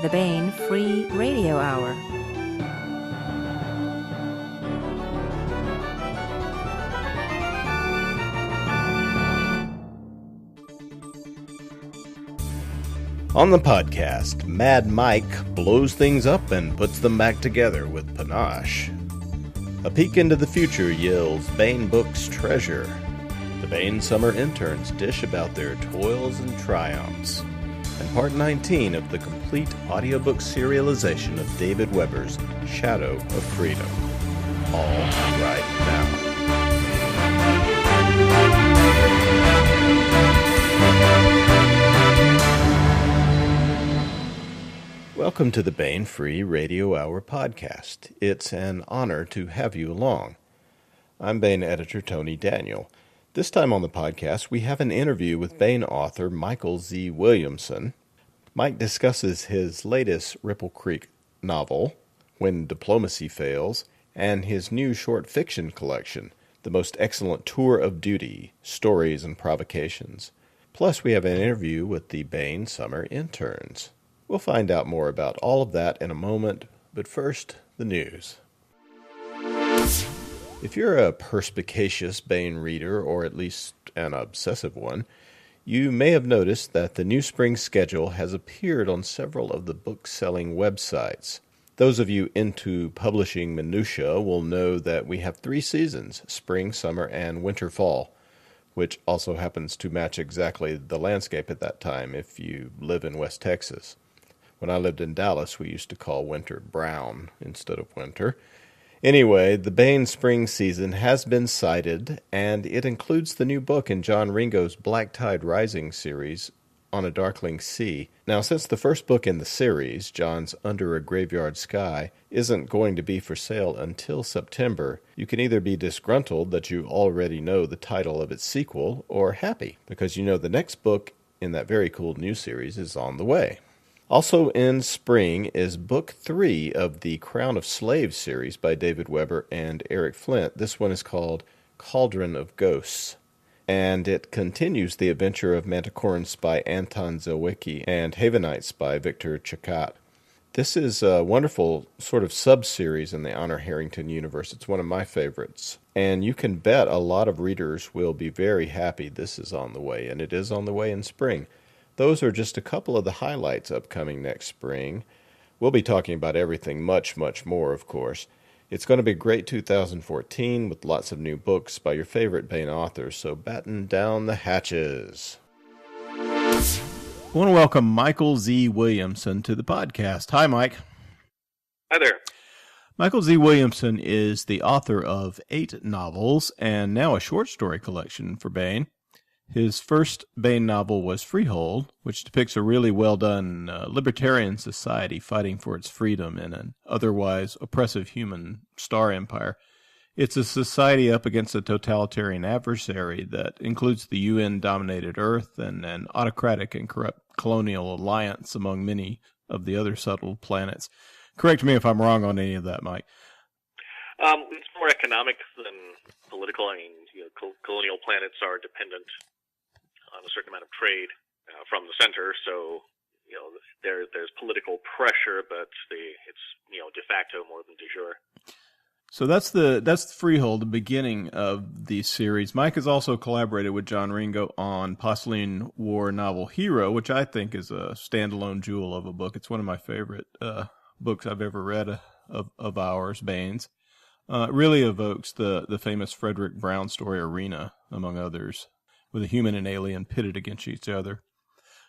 the Baen Free Radio Hour. On the podcast, Mad Mike blows things up and puts them back together with panache. A peek into the future yells Baen Books treasure. The Baen summer interns dish about their toils and triumphs. And part 19 of the complete audiobook serialization of David Weber's Shadow of Freedom. All right now. Welcome to the Baen Free Radio Hour podcast. It's an honor to have you along. I'm Baen editor Tony Daniel. This time on the podcast, we have an interview with Baen author Michael Z Williamson. Mike discusses his latest Ripple Creek novel, When Diplomacy Fails, and his new short fiction collection, The Most Excellent Tour of Duty, Stories and Provocations. Plus, we have an interview with the Baen summer interns. We'll find out more about all of that in a moment, but first, the news. If you're a perspicacious Baen reader, or at least an obsessive one, you may have noticed that the new spring schedule has appeared on several of the book-selling websites. Those of you into publishing minutiae will know that we have 3 seasons, spring, summer, and winter-fall, which also happens to match exactly the landscape at that time if you live in West Texas. When I lived in Dallas, we used to call winter brown instead of winter. Anyway, the Baen spring season has been cited, and it includes the new book in John Ringo's Black Tide Rising series, On a Darkling Sea. Now, since the first book in the series, John's Under a Graveyard Sky, isn't going to be for sale until September, you can either be disgruntled that you already know the title of its sequel, or happy, because you know the next book in that very cool new series is on the way. Also in spring is Book 3 of the Crown of Slaves series by David Weber and Eric Flint. This one is called Cauldron of Ghosts, and it continues the adventure of Manticorans by Anton Zilwicki and Havenites by Victor Chakat. This is a wonderful sort of sub-series in the Honor Harrington universe. It's one of my favorites, and you can bet a lot of readers will be very happy this is on the way, and it is on the way in spring. Those are just a couple of the highlights upcoming next spring. We'll be talking about everything, much, much more, of course. It's going to be a great 2014 with lots of new books by your favorite Baen authors, so batten down the hatches. I want to welcome Michael Z. Williamson to the podcast. Hi, Mike. Hi there. Michael Z. Williamson is the author of 8 novels and now a short story collection for Baen. His first Baen novel was Freehold, which depicts a really well-done libertarian society fighting for its freedom in an otherwise oppressive human star empire. It's a society up against a totalitarian adversary that includes the UN-dominated Earth and an autocratic and corrupt colonial alliance among many of the other settled planets. Correct me if I'm wrong on any of that, Mike. It's more economic than political. I mean, colonial planets are dependent on a certain amount of trade from the center, so there's political pressure, but it's de facto more than de jure. So that's Freehold, the beginning of the series. Mike has also collaborated with John Ringo on Postline War novel Hero, which I think is a standalone jewel of a book. It's one of my favorite books I've ever read of ours, Baen's. It really evokes the famous Frederick Brown story Arena, among others, with a human and alien pitted against each other.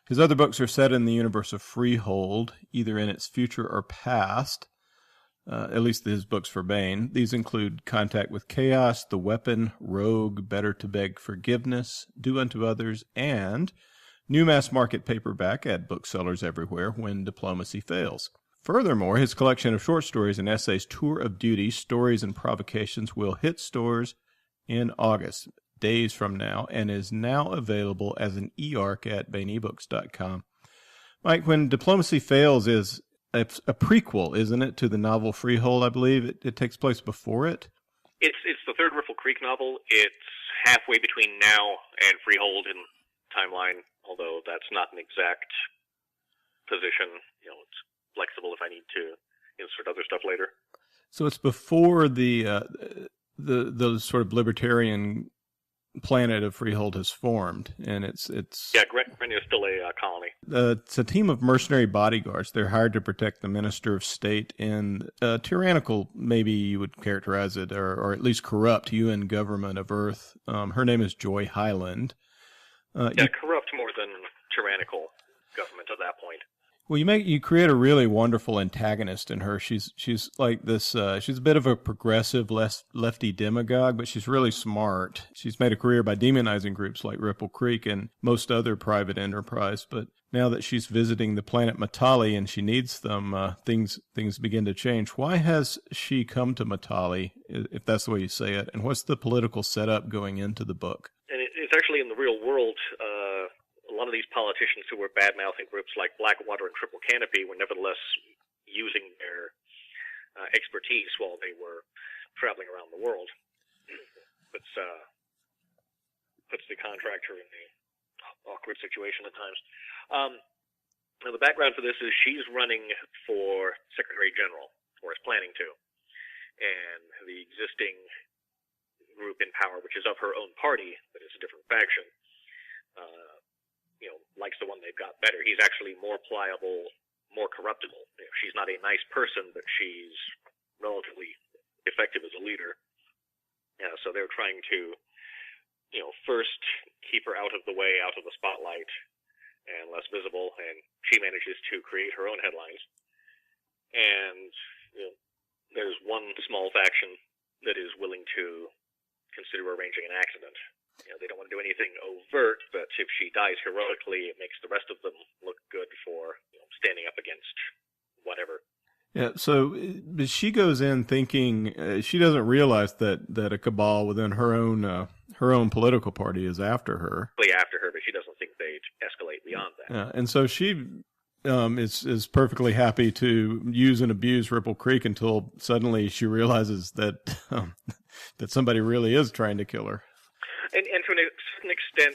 His other books are set in the universe of Freehold, either in its future or past, at least his books for Baen. These include Contact with Chaos, The Weapon, Rogue, Better to Beg Forgiveness, Do Unto Others, and new mass market paperback at booksellers everywhere, When Diplomacy Fails. Furthermore, his collection of short stories and essays, Tour of Duty, Stories and Provocations, will hit stores in August, days from now, and is now available as an e-arc at baenebooks.com. Mike, When Diplomacy Fails is a prequel, isn't it, to the novel Freehold, I believe? It takes place before it? It's the third Ripple Creek novel. It's halfway between now and Freehold in timeline, although that's not an exact position. It's flexible if I need to insert other stuff later. So it's before the sort of libertarian planet of Freehold has formed, and it's Gren is still a colony. It's a team of mercenary bodyguards. They're hired to protect the Minister of State and tyrannical, maybe you would characterize it, or at least corrupt UN government of Earth. Her name is Joy Highland. Corrupt more than tyrannical government at that point. Well, you create a really wonderful antagonist in her. She's like this. She's a bit of a progressive, lefty demagogue, but she's really smart. She's made a career by demonizing groups like Ripple Creek and most other private enterprise. But now that she's visiting the planet Matali and she needs them, things begin to change. Why has she come to Matali, if that's the way you say it? And what's the political setup going into the book? And it's actually in the real world. A lot of these politicians who were bad-mouthing groups like Blackwater and Triple Canopy were nevertheless using their expertise while they were traveling around the world. Puts the contractor in the awkward situation at times. Now the background for this is she's running for Secretary General, or is planning to. And the existing group in power, which is of her own party, but it's a different faction, likes the one they've got better. He's actually more pliable, more corruptible. She's not a nice person, but she's relatively effective as a leader. So they're trying to, first keep her out of the way, out of the spotlight, and less visible, and she manages to create her own headlines. And there's one small faction that is willing to consider arranging an accident. They don't want to do anything overt, but if she dies heroically, it makes the rest of them look good for standing up against whatever. Yeah, so she goes in thinking she doesn't realize that a cabal within her own political party is after her. After her, but she doesn't think they'd escalate beyond that. Yeah, and so she is perfectly happy to use and abuse Ripple Creek until suddenly she realizes that that somebody really is trying to kill her. And to a certain extent,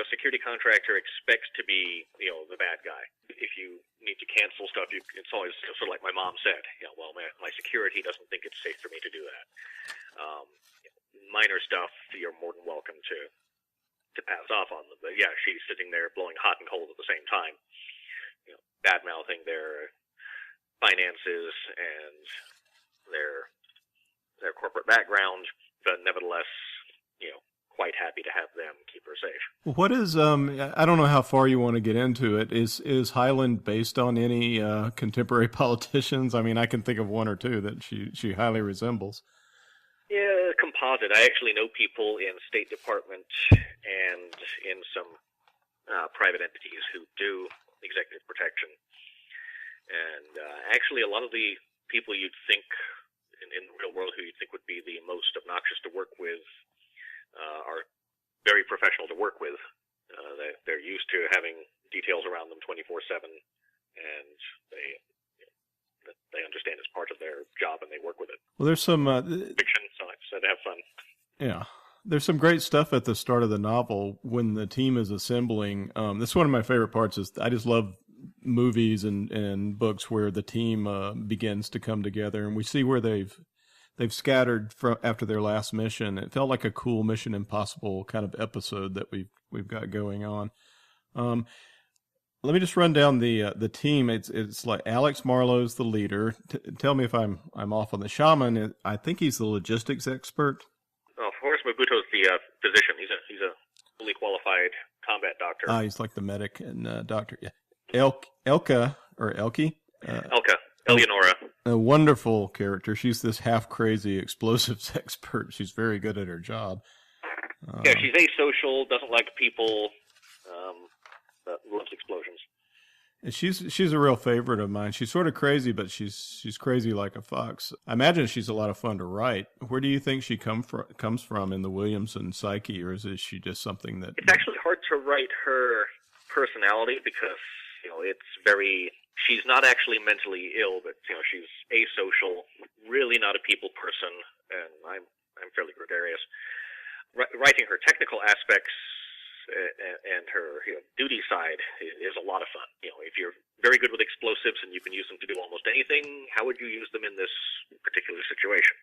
security contractor expects to be, the bad guy. If you need to cancel stuff, it's always sort of like my mom said, my security doesn't think it's safe for me to do that. Minor stuff, you're more than welcome to pass off on them. But yeah, she's sitting there blowing hot and cold at the same time, bad-mouthing their finances and their corporate background, but nevertheless, quite happy to have them keep her safe. What is I don't know how far you want to get into it. Is Highland based on any contemporary politicians? I mean, I can think of one or two that she highly resembles. Yeah, composite. I actually know people in State Department and in some private entities who do executive protection. And actually a lot of the people you'd think in the real world who you'd think would be the most obnoxious to work with are very professional to work with. They're used to having details around them 24/7, and they understand it's part of their job and they work with it. Well, there's some fiction, so I said have fun. Yeah. There's some great stuff at the start of the novel when the team is assembling. This is one of my favorite parts. Is I just love movies and books where the team begins to come together, and we see where they've scattered after their last mission. It felt like a cool Mission Impossible kind of episode that we've got going on. Let me just run down the team. It's like Alex Marlowe's the leader. Tell me if I'm off on the shaman. I think he's the logistics expert. Oh, Horace Mabuto's the physician. He's a fully qualified combat doctor. He's like the medic and doctor. Yeah. Elka. Eleonora. A wonderful character. She's this half-crazy explosives expert. She's very good at her job. She's asocial, doesn't like people, but loves explosions. And she's a real favorite of mine. She's sort of crazy, but she's crazy like a fox. I imagine she's a lot of fun to write. Where do you think she comes from in the Williamson psyche, or is she just something that... It's actually hard to write her personality because, it's very... She's not actually mentally ill, but she's asocial, really not a people person, and I'm fairly gregarious. Writing her technical aspects and her duty side is a lot of fun. If you're very good with explosives and you can use them to do a how would you use them in this particular situation?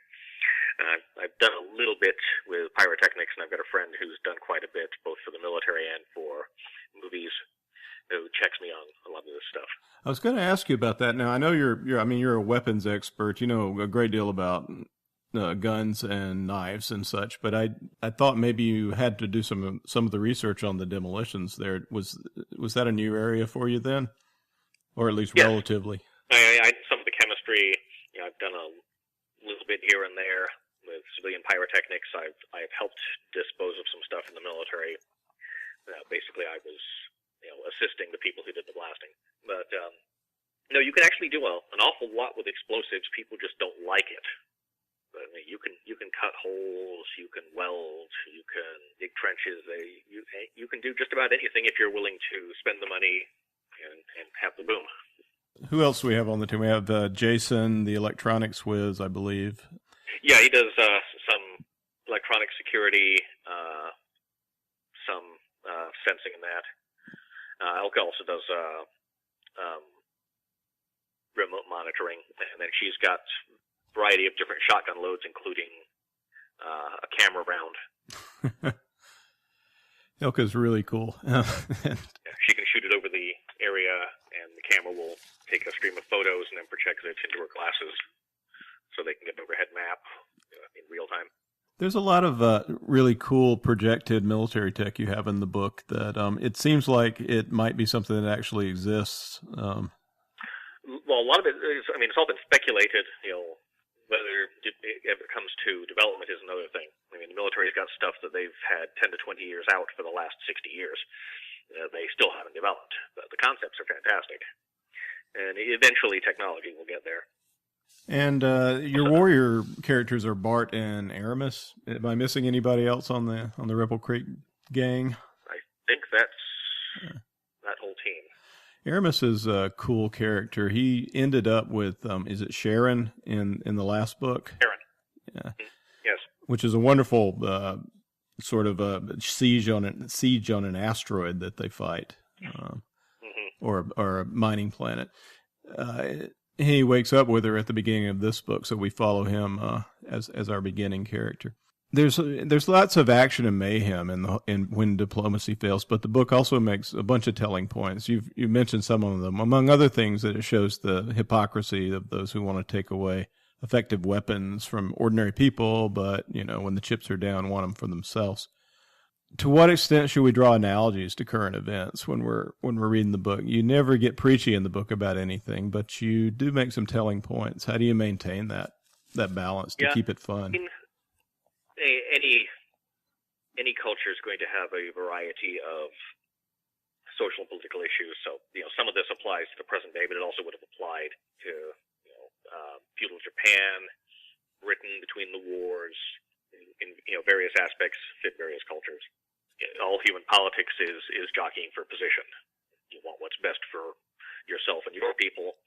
I've done a little bit with pyrotechnics, and I've got a friend who's done quite a bit, both for the military and for movies, who checks me on a lot of this stuff. I was going to ask you about that. Now, I know you're a weapons expert. You know a great deal about guns and knives and such, but I thought maybe you had to do some of the research on the demolitions there. Was that a new area for you then? Or at least relatively? I some of the chemistry, I've done a little bit here and there with civilian pyrotechnics. I've helped dispose of some stuff in the military. Basically, I was assisting the people who did the blasting. But no, you can actually do an awful lot with explosives. People just don't like it. But, I mean, you can cut holes, you can weld, you can dig trenches. You can do just about anything if you're willing to spend the money and have the boom. Who else do we have on the team? We have Jason, the electronics whiz, I believe. Yeah, he does some electronic security, some sensing and that. Elka also does remote monitoring, and then she's got a variety of different shotgun loads, including a camera round. Elka's really cool. Yeah, she can shoot it over the area, and the camera will take a stream of photos and then project it into her glasses so they can get an overhead map in real time. There's a lot of really cool projected military tech you have in the book that it seems like it might be something that actually exists. Well, a lot of it is, it's all been speculated, whether it ever comes to development is another thing. I mean, the military's got stuff that they've had 10 to 20 years out for the last 60 years. They still haven't developed, but the concepts are fantastic. And eventually technology will get there. And your warrior characters are Bart and Aramis. Am I missing anybody else on the Rebel Creek gang? I think that's that whole team. Aramis is a cool character. He ended up with is it Sharon in the last book? Sharon. Yeah. Yes. Which is a wonderful sort of a siege on an asteroid that they fight, or a mining planet. He wakes up with her at the beginning of this book, so we follow him as our beginning character. There's lots of action and mayhem in When Diplomacy Fails, but the book also makes a bunch of telling points. You mentioned some of them, among other things, that it shows the hypocrisy of those who want to take away effective weapons from ordinary people, but when the chips are down, want them for themselves. To what extent should we draw analogies to current events when we're reading the book? You never get preachy in the book about anything, but you do make some telling points. How do you maintain that balance to keep it fun? Any culture is going to have a variety of social and political issues. So some of this applies to the present day, but it also would have applied to feudal Japan, Britain between the wars. In various aspects fit various cultures. All human politics is jockeying for position. You want what's best for yourself and your people.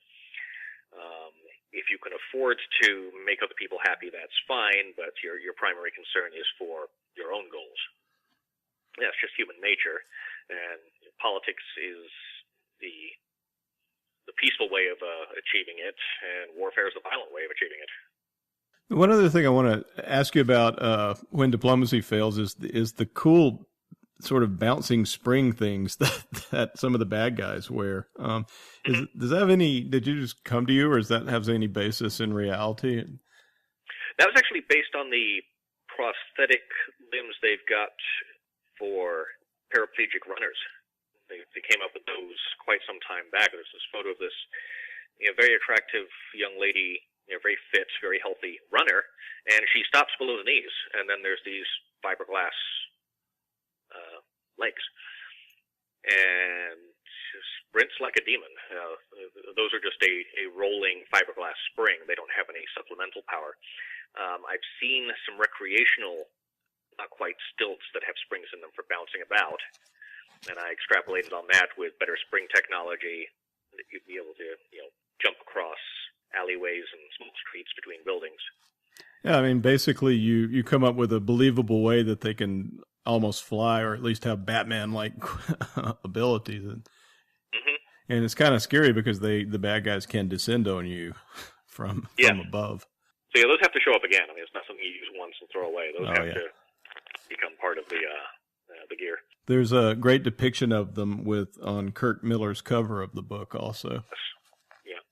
If you can afford to make other people happy, that's fine, but your primary concern is for your own goals. That's just human nature, and politics is the peaceful way of achieving it, and warfare is the violent way of achieving it. One other thing I want to ask you about When Diplomacy Fails is the cool sort of bouncing spring things that some of the bad guys wear. Does that have any? Did you just come to you, or does that have any basis in reality? That was actually based on the prosthetic limbs they've got for paraplegic runners. They came up with those quite some time back. There's this photo of this very attractive young lady. Very fit, very healthy runner, and she stops below the knees, and then there's these fiberglass legs, and she sprints like a demon. Those are just a rolling fiberglass spring. They don't have any supplemental power. I've seen some recreational, not quite stilts that have springs in them for bouncing about, and I extrapolated on that with better spring technology that you'd be able to, jump across alleyways and small streets between buildings. Yeah, basically you come up with a believable way that they can almost fly, or at least have Batman-like abilities. And it's kind of scary because the bad guys can descend on you from above. So yeah, those have to show up again. I mean, it's not something you use once and throw away. Those have yeah. to become part of the gear. There's a great depiction of them on Kirk Miller's cover of the book also. Yeah.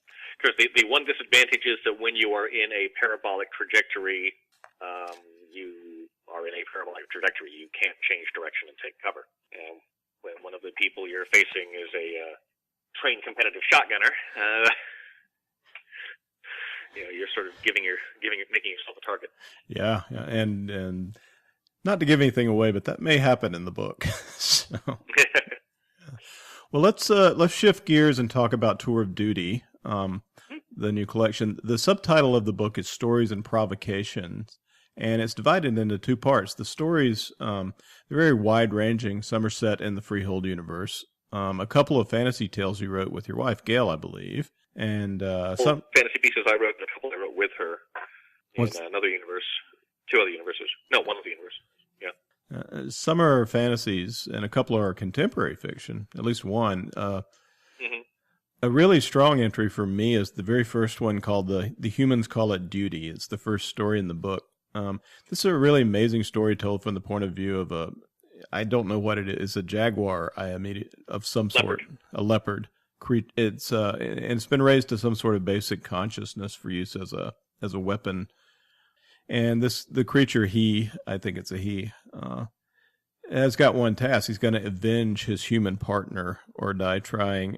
Because the one disadvantage is that when you are in a parabolic trajectory, you can't change direction and take cover. And when one of the people you're facing is a trained competitive shotgunner, you're sort of making yourself a target. Yeah, and not to give anything away, but that may happen in the book. So. Well, let's shift gears and talk about Tour of Duty, the new collection. The subtitle of the book is Stories and Provocations, and it's divided into two parts. The stories, they're very wide-ranging. Some are set in the Freehold universe. A couple of fantasy tales you wrote with your wife, Gail, I believe, and some fantasy pieces I wrote, and a couple I wrote with her in another universe, two other universes. No, one of the universes. Yeah. Some are fantasies, and a couple are contemporary fiction. At least one. A really strong entry for me is the very first one called the Humans Call It Duty. It's the first story in the book. This is a really amazing story told from the point of view of I don't know what it is, a jaguar of some sort, a leopard. It's and it's been raised to some sort of basic consciousness for use as a weapon. And the creature, I think it's a he, has got one task. He's going to avenge his human partner or die trying.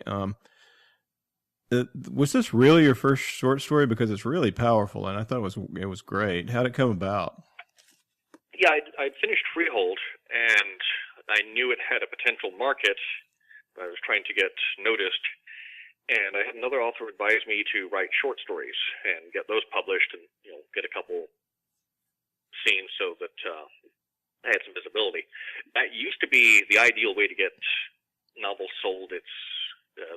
Was this really your first short story? Because it's really powerful, and I thought it was great. How did it come about? Yeah, I'd finished Freehold, and I knew it had a potential market. I was trying to get noticed, and I had another author advise me to write short stories and get those published, and get a couple scenes so that I had some visibility. That used to be the ideal way to get novels sold. It's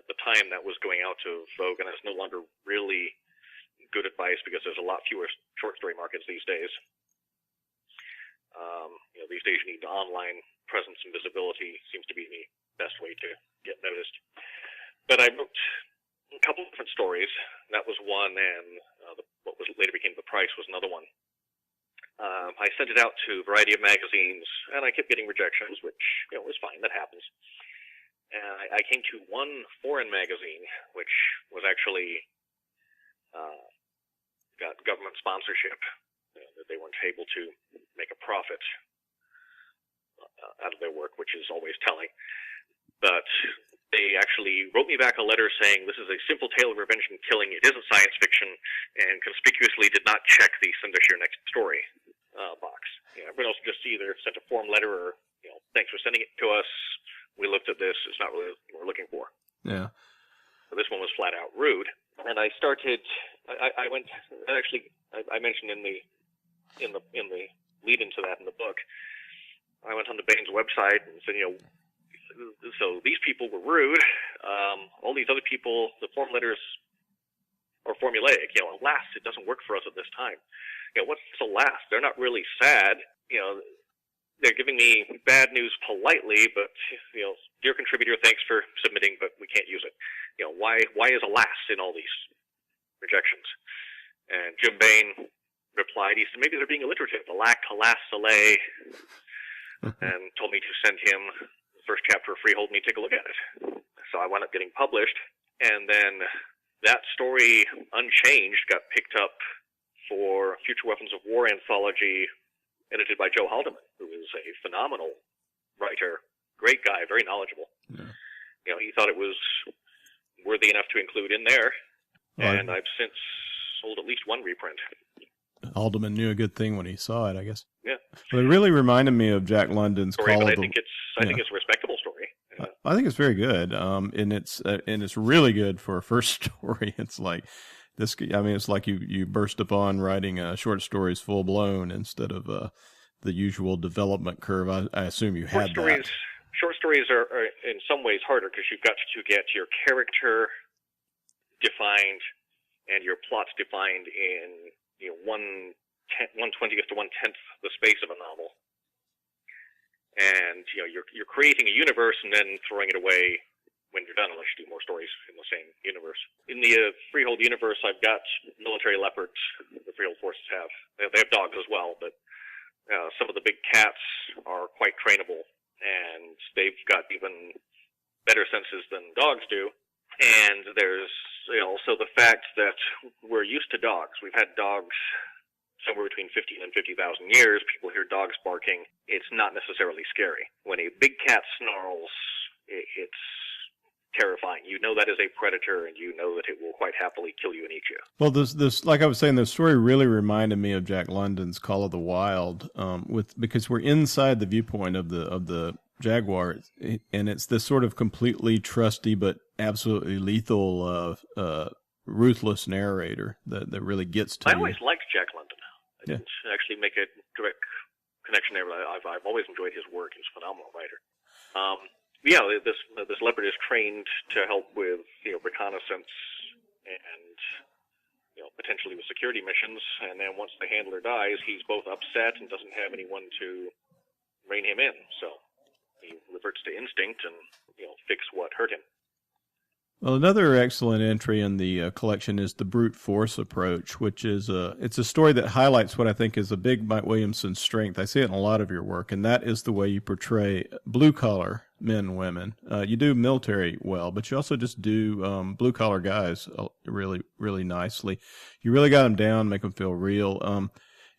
the time that was going out of vogue, and it's no longer really good advice because there's a lot fewer short story markets these days. These days you need online presence and visibility. Seems to be the best way to get noticed. But I wrote a couple of different stories. That was one, and what later became The Price was another one. I sent it out to a variety of magazines, and I kept getting rejections, which was fine. That happens. And I came to one foreign magazine, which was actually got government sponsorship. That they weren't able to make a profit out of their work, which is always telling. But they actually wrote me back a letter saying, this is a simple tale of revenge and killing. It isn't science fiction, and conspicuously did not check the send us your next story box. Everyone else just either sent a form letter or, thanks for sending it to us. We looked at this. It's not really what we're looking for. Yeah. So this one was flat out rude. And I started, I mentioned in the lead into that in the book, I went on to Baen's website and said, so these people were rude. All these other people, the form letters are formulaic. Alas, it doesn't work for us at this time. What's alas? They're not really sad. They're giving me bad news politely, but, dear contributor, thanks for submitting, but we can't use it. Why is alas in all these rejections? And Jim Baen replied, he said, maybe they're being alliterative. Alack, alas, alay, and told me to send him the first chapter of Freehold and he'd take a look at it. So I wound up getting published, and then that story, Unchanged, got picked up for Future Weapons of War anthology, edited by Joe Haldeman, who is a phenomenal writer, great guy, very knowledgeable. Yeah. He thought it was worthy enough to include in there, and I've since sold at least one reprint. Haldeman knew a good thing when he saw it, I guess. Yeah. But it really reminded me of Jack London's story, Call but of I think it's a respectable story. I think it's very good, and it's really good for a first story. It's like this. I mean, it's like you burst upon writing short stories full blown instead of the usual development curve. I assume you had that. Short stories are in some ways harder because you've got to get your character defined and your plots defined in 1/20th to 1/10th the space of a novel. And you're creating a universe and then throwing it away when you're done, unless you do more stories in the same universe. In the Freehold universe, I've got military leopards the Freehold forces have. They have dogs as well, but some of the big cats are quite trainable, and they've got even better senses than dogs do. And there's also the fact that we're used to dogs. We've had dogs somewhere between 50 and 50,000 years. People hear dogs barking. It's not necessarily scary. When a big cat snarls, it's terrifying. You know that is a predator, and you know that it will quite happily kill you and eat you. Well, this, like I was saying, this story really reminded me of Jack London's Call of the Wild, because we're inside the viewpoint of the jaguar, and it's this sort of completely trusty but absolutely lethal, ruthless narrator that really gets to you. I always liked Jack London. I didn't actually make a direct connection there, but I've always enjoyed his work. He's a phenomenal writer. This leopard is trained to help with reconnaissance and potentially with security missions. And then once the handler dies, he's both upset and doesn't have anyone to rein him in. So he reverts to instinct and fix what hurt him. Well, another excellent entry in the collection is the brute force approach, which is it's a story that highlights what I think is a big Mike Williamson strength. I see it in a lot of your work, and that is the way you portray blue-collar men and women. You do military well, but you also just do blue-collar guys really, really nicely. You really got them down, make them feel real.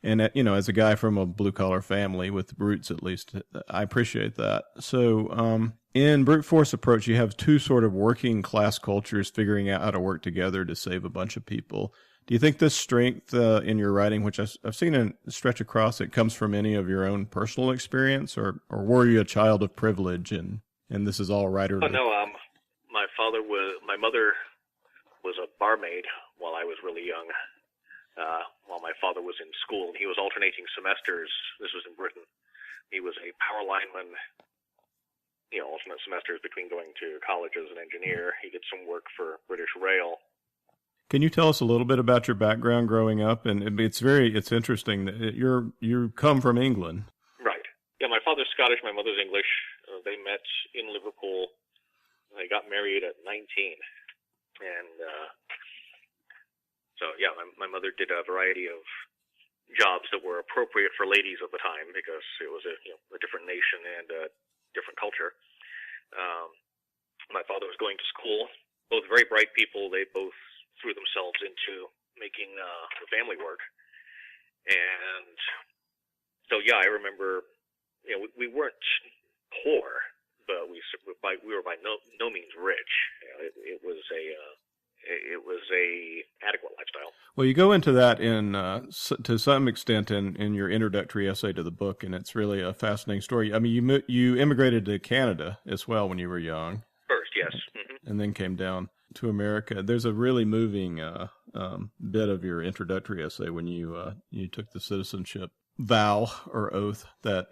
And, as a guy from a blue-collar family, with brutes at least, I appreciate that. So in Brute Force Approach, you have two sort of working class cultures figuring out how to work together to save a bunch of people. Do you think this strength in your writing, which I've seen it stretch across, it comes from any of your own personal experience, or were you a child of privilege and this is all writerly? Oh, no, my mother was a barmaid while I was really young. While my father was in school, and he was alternating semesters. This was in Britain. He was a power lineman, alternate semesters between going to college as an engineer. He did some work for British Rail. Can you tell us a little bit about your background growing up? And it's interesting that you come from England. Right. Yeah, my father's Scottish, my mother's English. They met in Liverpool. They got married at 19. And so, yeah, my mother did a variety of jobs that were appropriate for ladies at the time because it was a different nation and a different culture. My father was going to school. Both very bright people. They both threw themselves into making the family work. And so, yeah, I remember, we weren't poor, but we were by no means rich. It was a adequate lifestyle. Well, you go into that to some extent in your introductory essay to the book, and it's really a fascinating story. I mean, you immigrated to Canada as well when you were young. First, yes. Mm-hmm. And then came down to America. There's a really moving bit of your introductory essay when you took the citizenship vow or oath that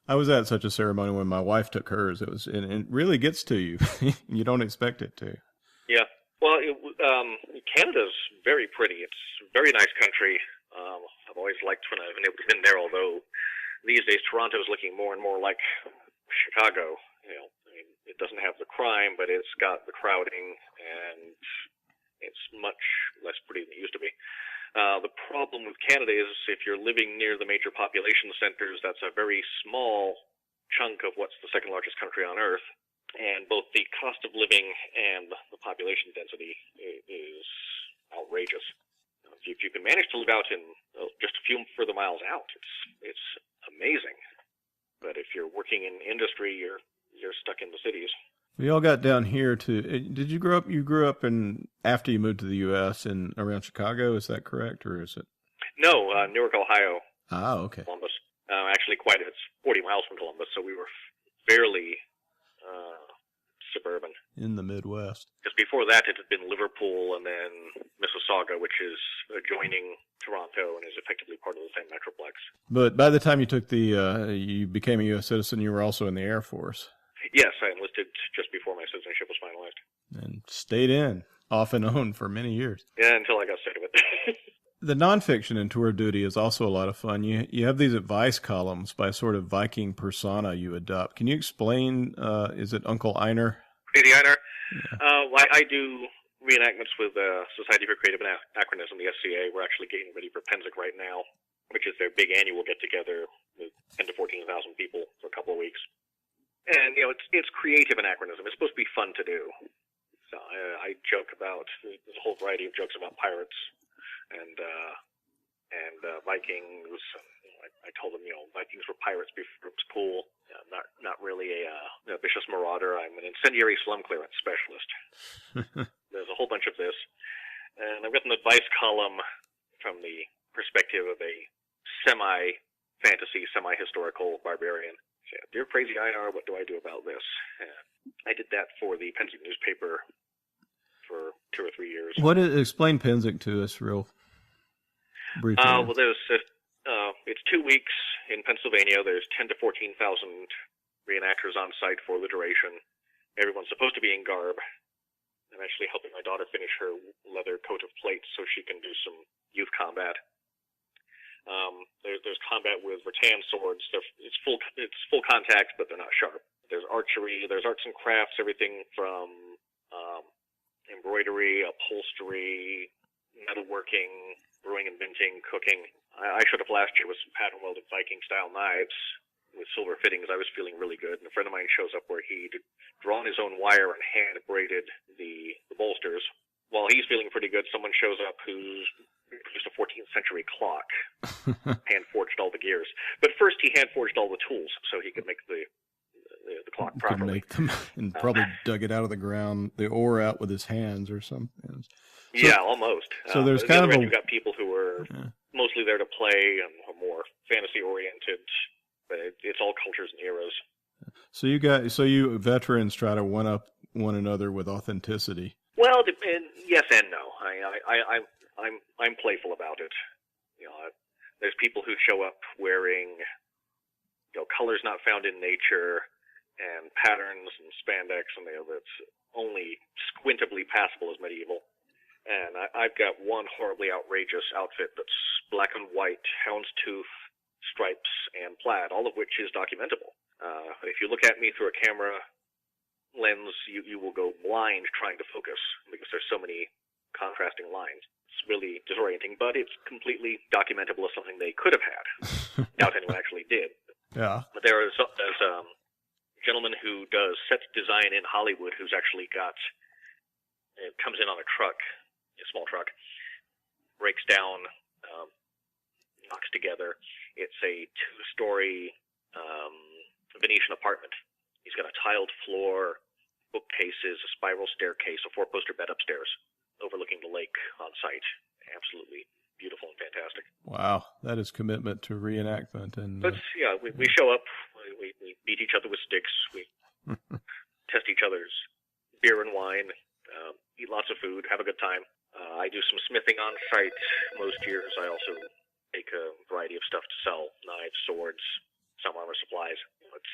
I was at such a ceremony when my wife took hers. And it really gets to you. You don't expect it to. Yeah. Well, Canada's very pretty. It's a very nice country. I've always liked when I've been there, although these days Toronto is looking more and more like Chicago. It doesn't have the crime, but it's got the crowding, and it's much less pretty than it used to be. The problem with Canada is if you're living near the major population centers, that's a very small chunk of what's the second largest country on Earth. And both the cost of living and the population density is outrageous. If you can manage to live out in just a few further miles out, it's amazing. But if you're working in industry, you're stuck in the cities. We all got down here to. Did you grow up? You grew up after you moved to the U.S. and around Chicago. Is that correct, or is it? No, Newark, Ohio. Ah, okay. Columbus. Actually, it's 40 miles from Columbus, so we were fairly suburban. In the Midwest. Because before that, it had been Liverpool and then Mississauga, which is adjoining Toronto and is effectively part of the same metroplex. But by the time you took you became a U.S. citizen, you were also in the Air Force. Yes, I enlisted just before my citizenship was finalized. And stayed in, off and on, for many years. Yeah, until I got sick of it. The nonfiction in Tour of Duty is also a lot of fun. You have these advice columns by sort of Viking persona you adopt. Can you explain, is it Uncle Einar? Crazy Einar. I do reenactments with Society for Creative Anachronism, the SCA. We're actually getting ready for Penzic right now, which is their big annual get-together with 10 to 14,000 people for a couple of weeks. And, it's creative anachronism. It's supposed to be fun to do. So I joke about, there's a whole variety of jokes about pirates and Vikings. I told them, Vikings were pirates before it was cool. Not really a vicious marauder. I'm an incendiary slum clearance specialist. There's a whole bunch of this. And I've got an advice column from the perspective of a semi-fantasy, semi-historical barbarian. So, Dear Crazy Einar, what do I do about this? I did that for the Penzic newspaper for 2 or 3 years. Explain Penzic to us real briefly. It's 2 weeks in Pennsylvania. There's 10 to 14,000 reenactors on site for the duration. Everyone's supposed to be in garb. I'm actually helping my daughter finish her leather coat of plates so she can do some youth combat. There's combat with rattan swords. It's full contact, but they're not sharp. There's archery. There's arts and crafts, everything from embroidery, upholstery, metalworking, brewing and minting, cooking. I showed up last year with some pattern welded Viking-style knives with silver fittings. I was feeling really good. And a friend of mine shows up where he'd drawn his own wire and hand braided the bolsters. While he's feeling pretty good, someone shows up who's produced a 14th century clock, hand forged all the gears. But first he hand forged all the tools so he could make the clock properly. Could make them and probably dug it out of the ground, the ore out with his hands or something. Yeah, almost. So there's kind of you've got people who are mostly there to play and are more fantasy oriented, but it's all cultures and eras. So you veterans try to one up one another with authenticity. Well, yes and no. I'm playful about it. There's people who show up wearing colors not found in nature and patterns and spandex and that's only squintably passable as medieval. And I've got one horribly outrageous outfit that's black and white, houndstooth, stripes, and plaid, all of which is documentable. If you look at me through a camera lens, you will go blind trying to focus because there's so many contrasting lines. It's really disorienting, but it's completely documentable as something they could have had. Doubt anyone actually did. Yeah. But there's a gentleman who does set design in Hollywood who's actually comes in on a truck, a small truck, breaks down, knocks together. It's a 2-story Venetian apartment. He's got a tiled floor, bookcases, a spiral staircase, a 4-poster bed upstairs, overlooking the lake on site. Absolutely beautiful and fantastic. Wow, that is commitment to reenactment. And we show up, we beat each other with sticks, we test each other's beer and wine, eat lots of food, have a good time. I do some smithing on site most years. I also make a variety of stuff to sell: knives, swords, some armor supplies.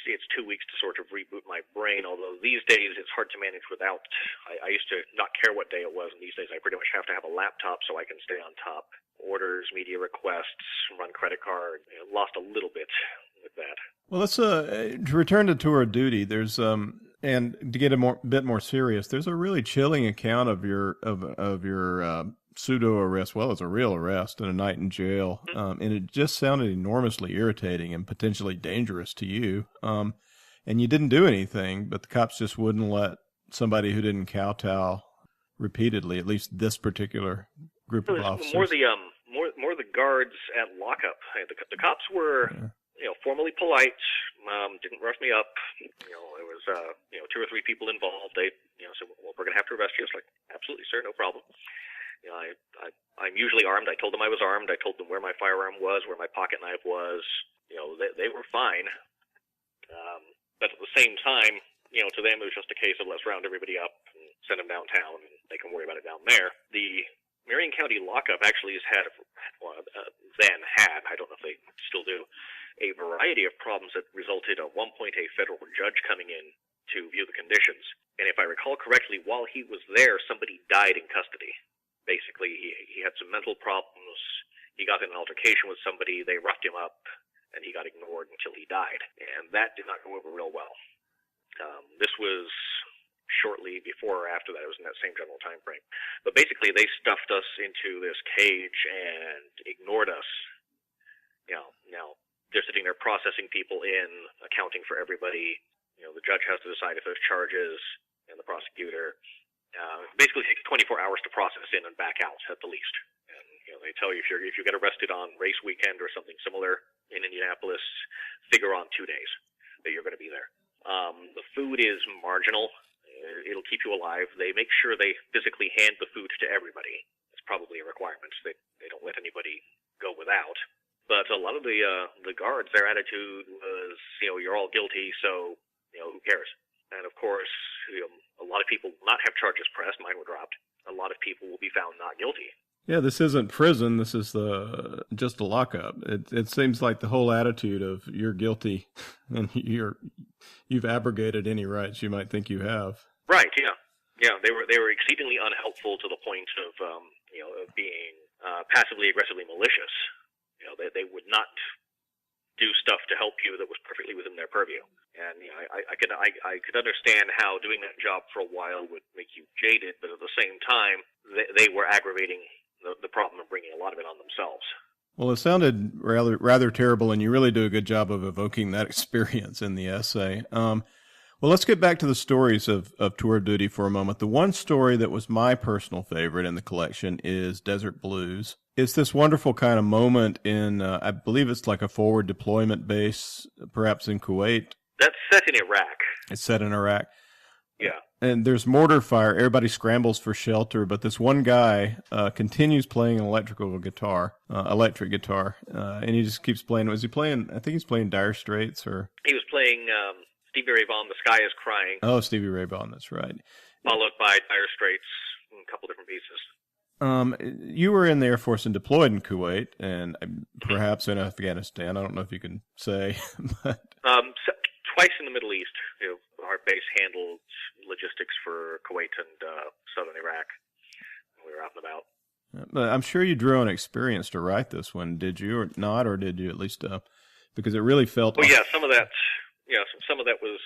It's 2 weeks to sort of reboot my brain, although these days it's hard to manage without. I used to not care what day it was, and these days I pretty much have to have a laptop so I can stay on top. Orders, media requests, run credit card. Lost a little bit with that. Well, let's to return to tour of duty. There's and to get bit more serious, there's a really chilling account of your pseudo arrest, well, it's a real arrest and a night in jail, and it just sounded enormously irritating and potentially dangerous to you. And you didn't do anything, but the cops just wouldn't let somebody who didn't kowtow repeatedly, at least this particular group of officers. More the guards at lockup. The cops were formally polite, didn't rough me up. There was 2 or 3 people involved. They said, well, we're going to have to arrest you. It's like, absolutely, sir, no problem. I'm usually armed. I told them I was armed. I told them where my firearm was, where my pocket knife was. They were fine. But at the same time, to them it was just a case of let's round everybody up and send them downtown, and they can worry about it down there. The Marion County lockup actually has had, I don't know if they still do, a variety of problems that resulted at one point a federal judge coming in to view the conditions. And if I recall correctly, while he was there, somebody died in custody. Basically, he had some mental problems. He got in an altercation with somebody. They roughed him up, and he got ignored until he died. And that did not go over real well. This was shortly before or after that. It was in that same general time frame. But basically, they stuffed us into this cage and ignored us. Now they're sitting there processing people in, accounting for everybody. The judge has to decide if there's charges, and the prosecutor. Basically takes 24 hours to process in and back out at the least. And they tell you if you get arrested on race weekend or something similar in Indianapolis, figure on 2 days that you're going to be there. The food is marginal. It'll keep you alive. They make sure they physically hand the food to everybody. It's probably a requirement. They don't let anybody go without. But a lot of the guards, their attitude was, you're all guilty, so who cares? And of course, a lot of people will not have charges pressed. Mine were dropped. A lot of people will be found not guilty. Yeah, this isn't prison. This is just a lockup. It seems like the whole attitude of you're guilty and you've abrogated any rights you might think you have. Right. Yeah. They were exceedingly unhelpful to the point of of being passively aggressively malicious. They would not do stuff to help you that was perfectly within their purview. And I could understand how doing that job for a while would make you jaded, but at the same time, they were aggravating the problem and bringing a lot of it on themselves. Well, it sounded rather terrible, and you really do a good job of evoking that experience in the essay. Well, let's get back to the stories of Tour of Duty for a moment. The one story that was my personal favorite in the collection is Desert Blues. It's this wonderful kind of moment in, I believe it's like a forward deployment base, perhaps in Kuwait. That's set in Iraq. It's set in Iraq. Yeah. And there's mortar fire. Everybody scrambles for shelter, but this one guy continues playing an electric guitar, and he just keeps playing. Was he playing? I think he's playing Dire Straits, or he was playing Stevie Ray Vaughan, "The Sky Is Crying." Oh, Stevie Ray Vaughan, that's right. Followed by Dire Straits, a couple different pieces. You were in the Air Force and deployed in Kuwait, and perhaps in Afghanistan. I don't know if you can say, but twice in the Middle East. Our base handled logistics for Kuwait and southern Iraq. We were out and about. But I'm sure you drew on experience to write this one, did you, or not, or did you at least? Because it really felt. Well, yeah, some of that. Yeah, some of that was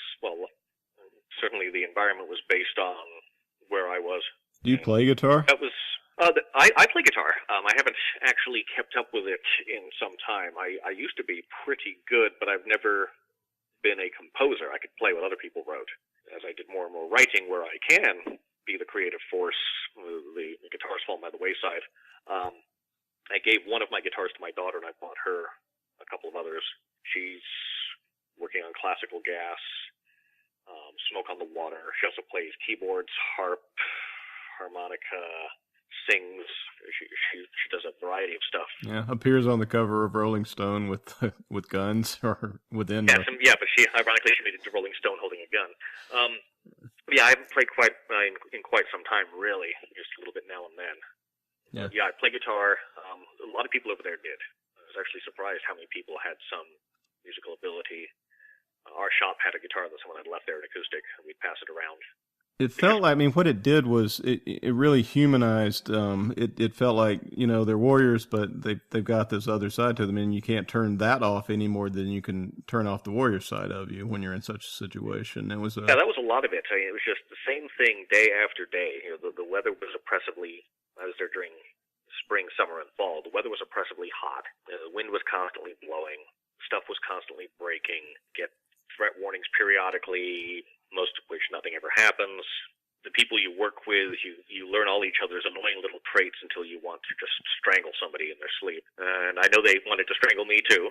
certainly the environment was based on where I was. Do you play guitar? That was. I play guitar. I haven't actually kept up with it in some time. I used to be pretty good, but I've never been a composer. I could play what other people wrote. As I did more and more writing where I can be the creative force, the guitars fall by the wayside. I gave one of my guitars to my daughter, and I bought her a couple of others. She's working on classical gas, Smoke on the Water. She also plays keyboards, harp, harmonica, sings. She does a variety of stuff. Yeah, appears on the cover of Rolling Stone with guns or within. Yeah, but she made it to Rolling Stone holding a gun. I haven't played in quite some time, really. Just a little bit now and then. Yeah, I play guitar. A lot of people over there did. I was actually surprised how many people had some musical ability. Our shop had a guitar that someone had left there, an acoustic, and we'd pass it around. It felt like, what it did was it really humanized. It felt like, they're warriors, but they've got this other side to them, and you can't turn that off any more than you can turn off the warrior side of you when you're in such a situation. It was that was a lot of it. It was just the same thing day after day. The weather was oppressively, I was there during spring, summer, and fall. The weather was oppressively hot. The wind was constantly blowing. Stuff was constantly breaking. Get threat warnings periodically, most of which nothing ever happens. The people you work with, you learn all each other's annoying little traits until you want to just strangle somebody in their sleep. And I know they wanted to strangle me too.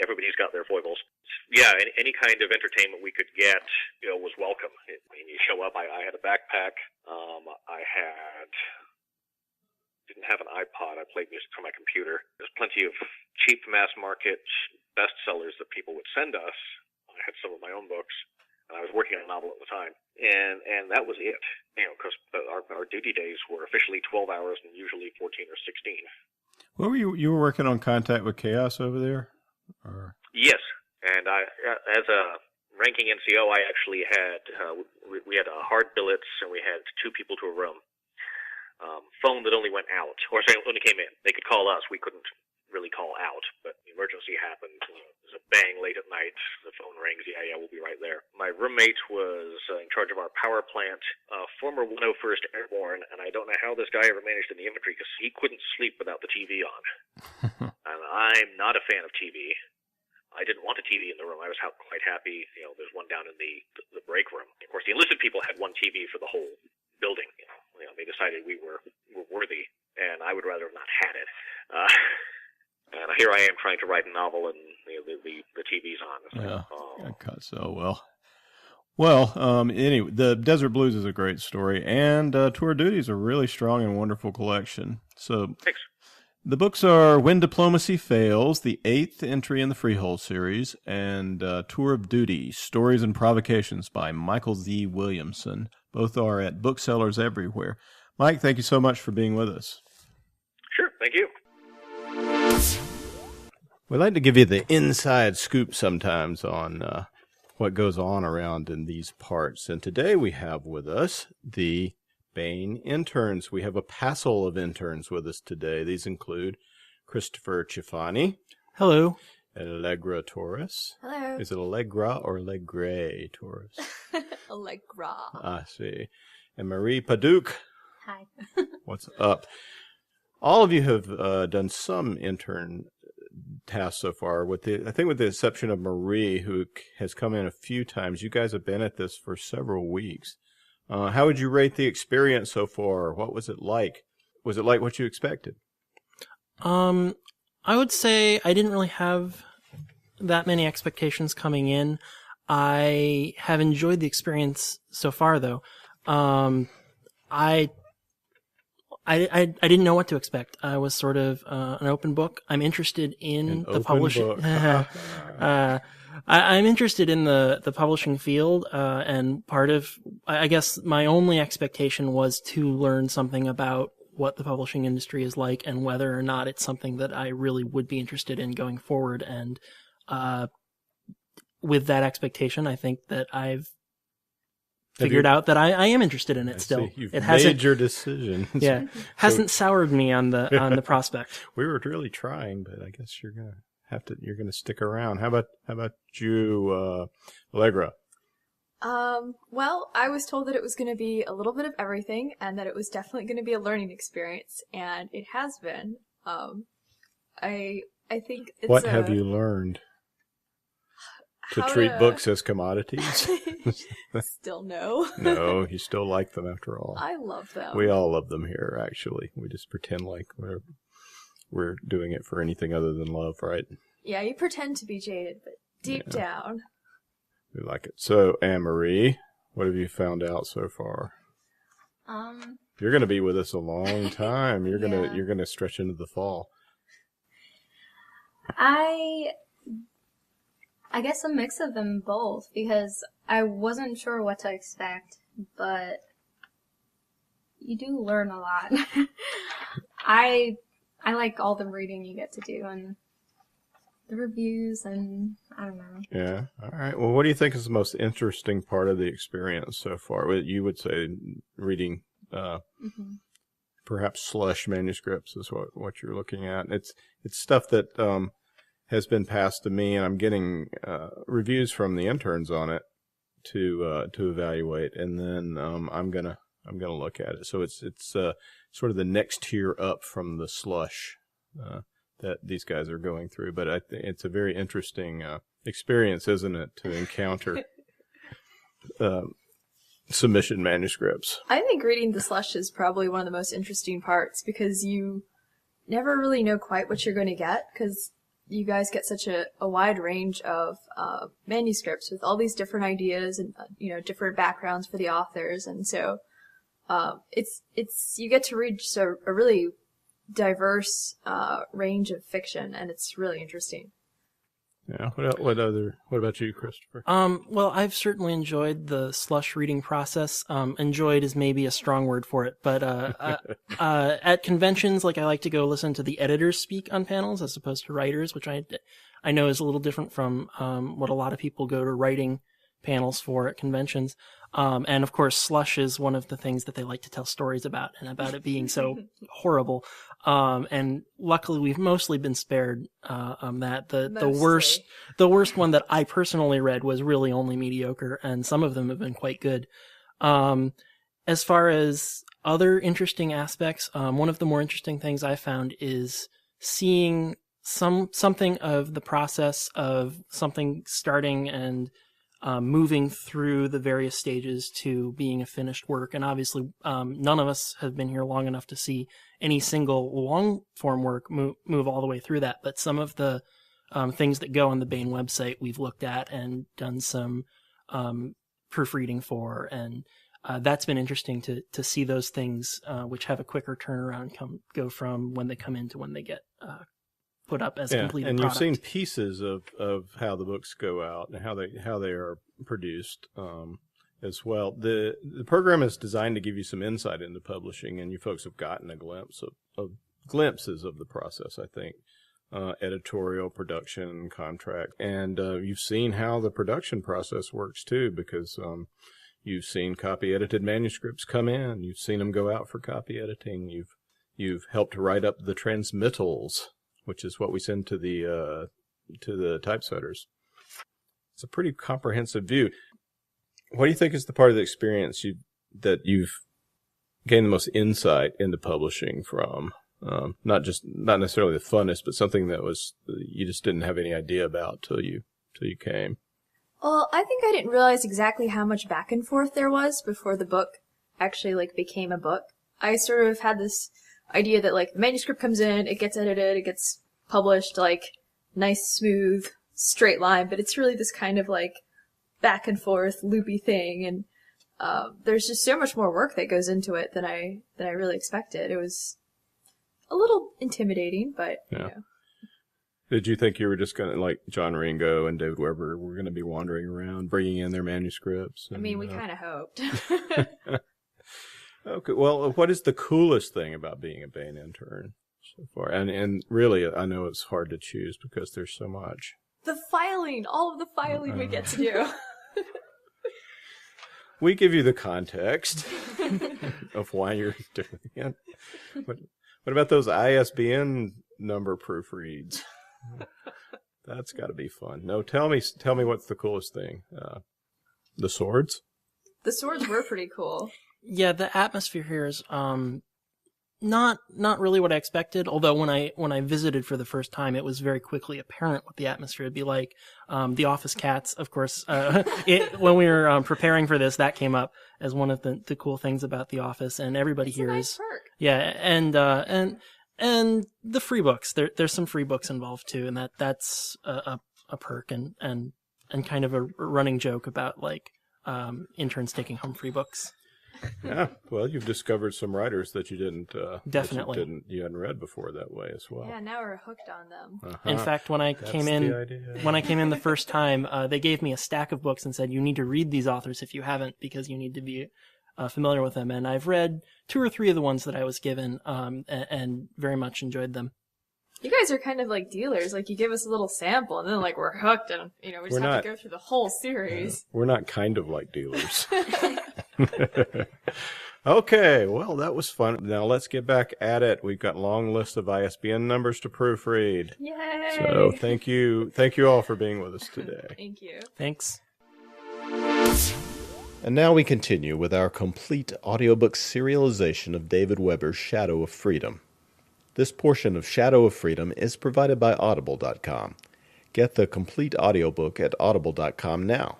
Everybody's got their foibles. Yeah, any kind of entertainment we could get, was welcome. You show up. I had a backpack. Didn't have an iPod. I played music from my computer. There's plenty of cheap mass market bestsellers that people would send us. I had some of my own books, and I was working on a novel at the time, and that was it. Because our duty days were officially 12 hours and usually 14 or 16. What were you were working on Contact with Chaos over there? Or? Yes, and I, as a ranking NCO, I actually had we had hard billets, and we had 2 people to a room. Phone that only went out, or sorry, only came in. They could call us. We couldn't really call out, but the emergency happened. There was a bang late at night. The phone rings. Yeah, we'll be right there. My roommate was in charge of our power plant, former 101st Airborne, and I don't know how this guy ever managed in the infantry because he couldn't sleep without the TV on. And I'm not a fan of TV. I didn't want a TV in the room. I was quite happy. There's one down in the break room. Of course, the enlisted people had one TV for the whole building. They decided we were worthy, and I would rather have not had it. And here I am trying to write a novel, and the TV's on. So well. Well, anyway, the Desert Blues is a great story, and Tour of Duty is a really strong and wonderful collection. So, thanks. The books are When Diplomacy Fails, the 8th entry in the Freehold series, and Tour of Duty, Stories and Provocations by Michael Z. Williamson. Both are at booksellers everywhere. Mike, thank you so much for being with us. Sure, thank you. We like to give you the inside scoop sometimes on what goes on around in these parts. And today we have with us the Baen interns. We have a passel of interns with us today. These include Christopher Cifani. Hello. Allegra Torres. Hello. Is it Allegra or Allegre Torres? Allegra. I see. And Marie Paduc. Hi. What's up? All of you have done some intern tasks so far. I think with the exception of Marie, who has come in a few times, you guys have been at this for several weeks. How would you rate the experience so far? What was it like? Was it like what you expected? I would say I didn't really have that many expectations coming in. I have enjoyed the experience so far, though. I didn't know what to expect. I was sort of an open book. I'm interested in the publishing. I'm interested in the publishing field, and part of, I guess, my only expectation was to learn something about what the publishing industry is like and whether or not it's something that I really would be interested in going forward. And with that expectation, I think that I've figured out that I am interested in it still. You've it made your decision. Yeah, hasn't soured me on the prospect. We were really trying, but I guess you're gonna stick around. How about you, Allegra? Well, I was told that it was going to be a little bit of everything, and that it was definitely going to be a learning experience, and it has been. I think it's What have you learned? To treat books as commodities? Still no. No, you still like them after all. I love them. We all love them here, actually. We just pretend like we're doing it for anything other than love, right? Yeah, you pretend to be jaded, but deep down. We like it. So, Anne-Marie, what have you found out so far? You're going to be with us a long time. You're gonna stretch into the fall. I guess a mix of them both, because I wasn't sure what to expect, but you do learn a lot. I like all the reading you get to do and the reviews, and I don't know. Yeah. All right. Well, what do you think is the most interesting part of the experience so far? You would say reading perhaps slush manuscripts is what you're looking at. It's stuff that has been passed to me, and I'm getting reviews from the interns on it to evaluate, and then I'm gonna look at it. So it's sort of the next tier up from the slush that these guys are going through. But I think it's a very interesting experience, isn't it, to encounter submission manuscripts? I think reading the slush is probably one of the most interesting parts, because you never really know quite what you're going to get, because you guys get such a wide range of manuscripts with all these different ideas and different backgrounds for the authors, and so it's you get to read just a really diverse range of fiction, and it's really interesting. Yeah. What about you, Christopher? Well, I've certainly enjoyed the slush reading process. Enjoyed is maybe a strong word for it, but at conventions, I like to go listen to the editors speak on panels as opposed to writers, which I know is a little different from what a lot of people go to writing panels for at conventions. And of course, slush is one of the things that they like to tell stories about, and about it being so horrible. And luckily, we've mostly been spared that. The worst one that I personally read was really only mediocre, and some of them have been quite good. As far as other interesting aspects, one of the more interesting things I found is seeing something of the process of something starting and moving through the various stages to being a finished work. And obviously, none of us have been here long enough to see any single long-form work move all the way through that. But some of the things that go on the Baen website we've looked at and done some proofreading for, and that's been interesting to see those things which have a quicker turnaround go from when they come in to when they get put up as a completed and product. you've seen pieces of how the books go out and how they are produced as well. The program is designed to give you some insight into publishing, and you folks have gotten a glimpse of glimpses of the process, I think. Editorial, production, contract, and you've seen how the production process works too, because you've seen copy edited manuscripts come in, you've seen them go out for copy editing, you've helped write up the transmittals, which is what we send to the typesetters. It's a pretty comprehensive view. What do you think is the part of the experience that you've gained the most insight into publishing from? Not necessarily the funnest, but something that you just didn't have any idea about till you came. Well, I think I didn't realize exactly how much back and forth there was before the book actually became a book. I sort of had this idea that the manuscript comes in, it gets edited, it gets published, nice, smooth, straight line, but it's really this kind of back and forth, loopy thing, and there's just so much more work that goes into it than I really expected. It was a little intimidating, but yeah. You know. Did you think you were just going to, like John Ringo and David Weber, were going to be wandering around, bringing in their manuscripts? I mean, we kind of hoped. Okay, well, what is the coolest thing about being a Baen intern so far? And really, I know it's hard to choose because there's so much. The filing, all of the filing we get to do. We give you the context of why you're doing it. What about those ISBN number proofreads? That's got to be fun. No, tell me what's the coolest thing. The swords? The swords were pretty cool. Yeah, the atmosphere here is not really what I expected. Although when I visited for the first time, it was very quickly apparent what the atmosphere would be like. The office cats, of course. When we were preparing for this, that came up as one of the cool things about the office, and everybody It's here a nice is perk. yeah, and the free books. There's some free books involved too, and that's a perk and kind of a running joke about interns taking home free books. Yeah, well, you've discovered some writers that you didn't Definitely you hadn't read before that way as well. Yeah, now we're hooked on them. Uh-huh. In fact, when I came in the first time, they gave me a stack of books and said, "You need to read these authors if you haven't, because you need to be familiar with them." And I've read 2 or 3 of the ones that I was given, and very much enjoyed them. You guys are kind of like dealers. You give us a little sample, and then we're hooked, and we just have to go through the whole series. We're not kind of like dealers. Okay, well, that was fun. Now let's get back at it. We've got a long list of ISBN numbers to proofread. Yay! So thank you all for being with us today. Thank you. Thanks. And now we continue with our complete audiobook serialization of David Weber's Shadow of Freedom. This portion of Shadow of Freedom is provided by Audible.com. Get the complete audiobook at Audible.com now.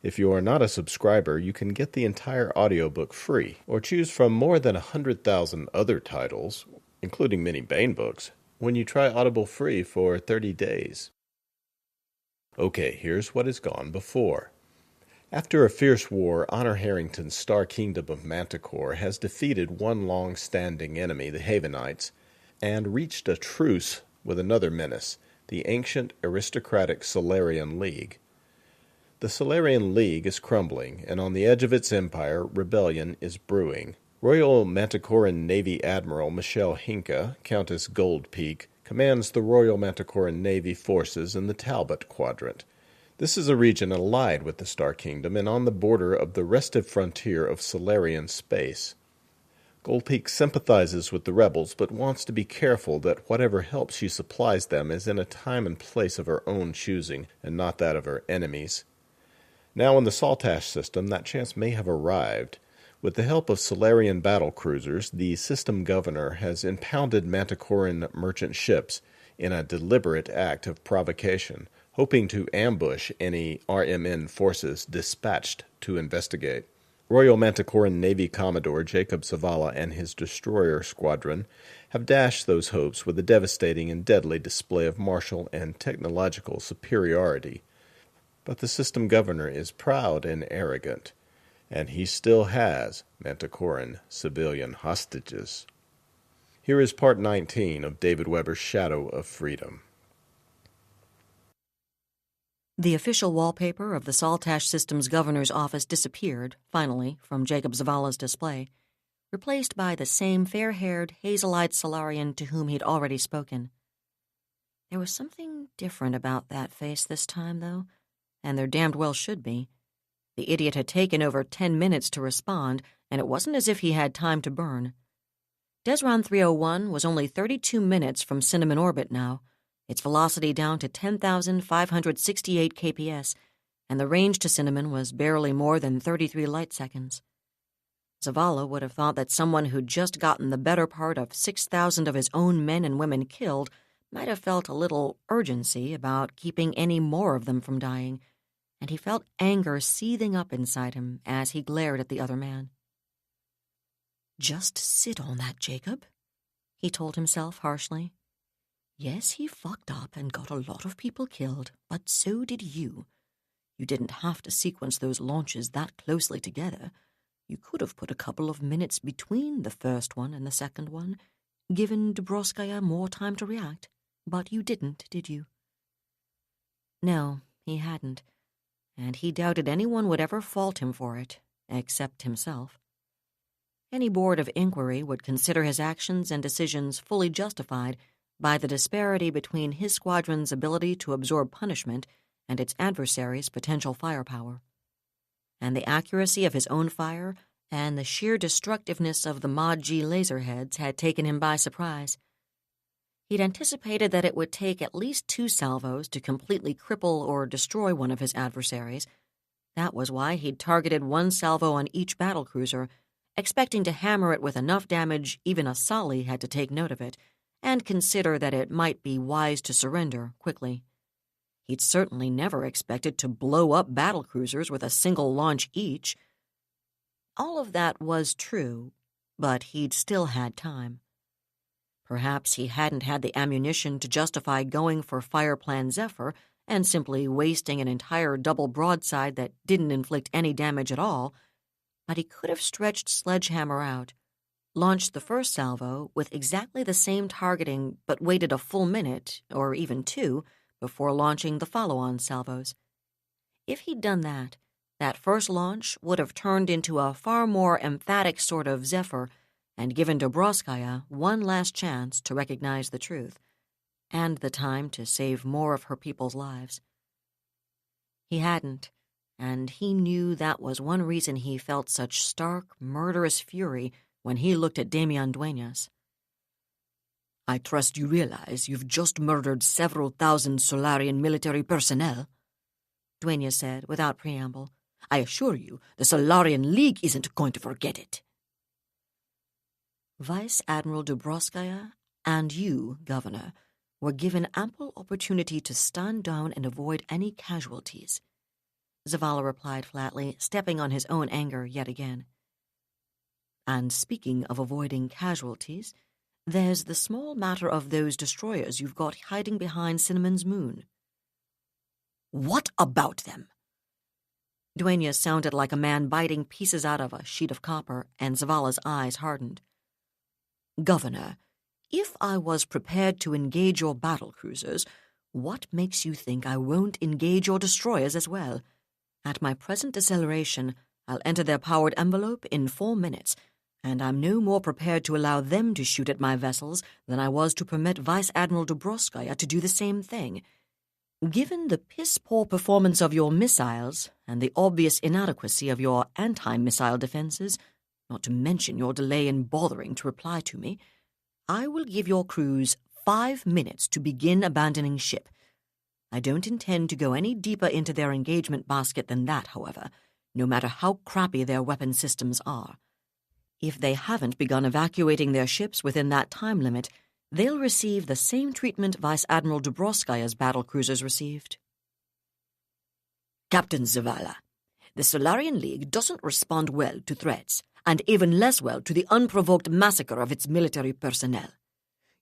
If you are not a subscriber, you can get the entire audiobook free, or choose from more than 100,000 other titles, including many Baen books, when you try Audible free for 30 days. Okay, here's what has gone before. After a fierce war, Honor Harrington's Star Kingdom of Manticore has defeated one long-standing enemy, the Havenites, and reached a truce with another menace, the ancient aristocratic Solarian League. The Solarian League is crumbling, and on the edge of its empire, rebellion is brewing. Royal Manticoran Navy Admiral Michelle Hinka, Countess Goldpeak, commands the Royal Manticoran Navy forces in the Talbot Quadrant. This is a region allied with the Star Kingdom and on the border of the restive frontier of Solarian space. Gold Peak sympathizes with the rebels, but wants to be careful that whatever help she supplies them is in a time and place of her own choosing, and not that of her enemies. Now in the Saltash system, that chance may have arrived. With the help of Solarian battle cruisers, the system governor has impounded Manticoran merchant ships in a deliberate act of provocation, hoping to ambush any RMN forces dispatched to investigate. Royal Manticoran Navy Commodore Jacob Zavala and his destroyer squadron have dashed those hopes with a devastating and deadly display of martial and technological superiority. But the system governor is proud and arrogant, and he still has Manticoran civilian hostages. Here is part 19 of David Weber's Shadow of Freedom. The official wallpaper of the Saltash System's governor's office disappeared, finally, from Jacob Zavala's display, replaced by the same fair-haired, hazel-eyed Solarian to whom he'd already spoken. There was something different about that face this time, though, and there damned well should be. The idiot had taken over 10 minutes to respond, and it wasn't as if he had time to burn. Desron 301 was only 32 minutes from Cinnamon orbit now, its velocity down to 10,568 kps, and the range to Cinnamon was barely more than 33 light seconds. Zavala would have thought that someone who'd just gotten the better part of 6,000 of his own men and women killed might have felt a little urgency about keeping any more of them from dying, and he felt anger seething up inside him as he glared at the other man. "Just sit on that, Jacob," he told himself harshly. "Yes, he fucked up and got a lot of people killed, but so did you. You didn't have to sequence those launches that closely together. You could have put a couple of minutes between the first one and the second one, given Dubrovskaya more time to react, but you didn't, did you?" No, he hadn't, and he doubted anyone would ever fault him for it, except himself. Any board of inquiry would consider his actions and decisions fully justified by the disparity between his squadron's ability to absorb punishment and its adversary's potential firepower. And the accuracy of his own fire and the sheer destructiveness of the Mod G laser heads had taken him by surprise. He'd anticipated that it would take at least 2 salvos to completely cripple or destroy one of his adversaries. That was why he'd targeted 1 salvo on each battlecruiser, expecting to hammer it with enough damage even a Sali had to take note of it, and consider that it might be wise to surrender quickly. He'd certainly never expected to blow up battlecruisers with a single launch each. All of that was true, but he'd still had time. Perhaps he hadn't had the ammunition to justify going for Fire Plan Zephyr and simply wasting an entire double broadside that didn't inflict any damage at all, but he could have stretched Sledgehammer out, launched the first salvo with exactly the same targeting, but waited a full minute, or even 2, before launching the follow-on salvos. If he'd done that, that first launch would have turned into a far more emphatic sort of Zephyr and given Dubrovskaya one last chance to recognize the truth, and the time to save more of her people's lives. He hadn't, and he knew that was one reason he felt such stark, murderous fury when he looked at Damian Duenas. "I trust you realize you've just murdered several thousand Solarian military personnel," Duenas said without preamble. "I assure you, the Solarian League isn't going to forget it." Vice Admiral Dubrovskaya and you, Governor, were given ample opportunity to stand down and avoid any casualties, Zavala replied flatly, stepping on his own anger yet again. "And speaking of avoiding casualties, there's the small matter of those destroyers you've got hiding behind Cinnamon's moon." "What about them?" Duenas sounded like a man biting pieces out of a sheet of copper, and Zavala's eyes hardened. "Governor, if I was prepared to engage your battlecruisers, what makes you think I won't engage your destroyers as well? At my present deceleration, I'll enter their powered envelope in 4 minutes, and I'm no more prepared to allow them to shoot at my vessels than I was to permit Vice Admiral Dubrovskaya to do the same thing. Given the piss-poor performance of your missiles and the obvious inadequacy of your anti-missile defenses, not to mention your delay in bothering to reply to me, I will give your crews 5 minutes to begin abandoning ship. I don't intend to go any deeper into their engagement basket than that, however, no matter how crappy their weapon systems are. If they haven't begun evacuating their ships within that time limit, they'll receive the same treatment Vice Admiral Dubrovskaya's battlecruisers received. Captain Zavala, the Solarian League doesn't respond well to threats, and even less well to the unprovoked massacre of its military personnel.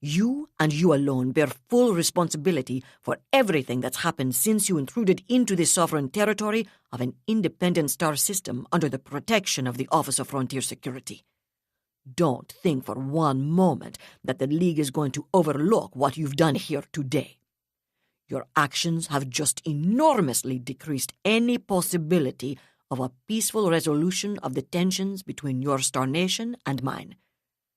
You and you alone bear full responsibility for everything that's happened since you intruded into the sovereign territory of an independent star system under the protection of the Office of Frontier Security. Don't think for one moment that the League is going to overlook what you've done here today. Your actions have just enormously decreased any possibility of a peaceful resolution of the tensions between your star nation and mine.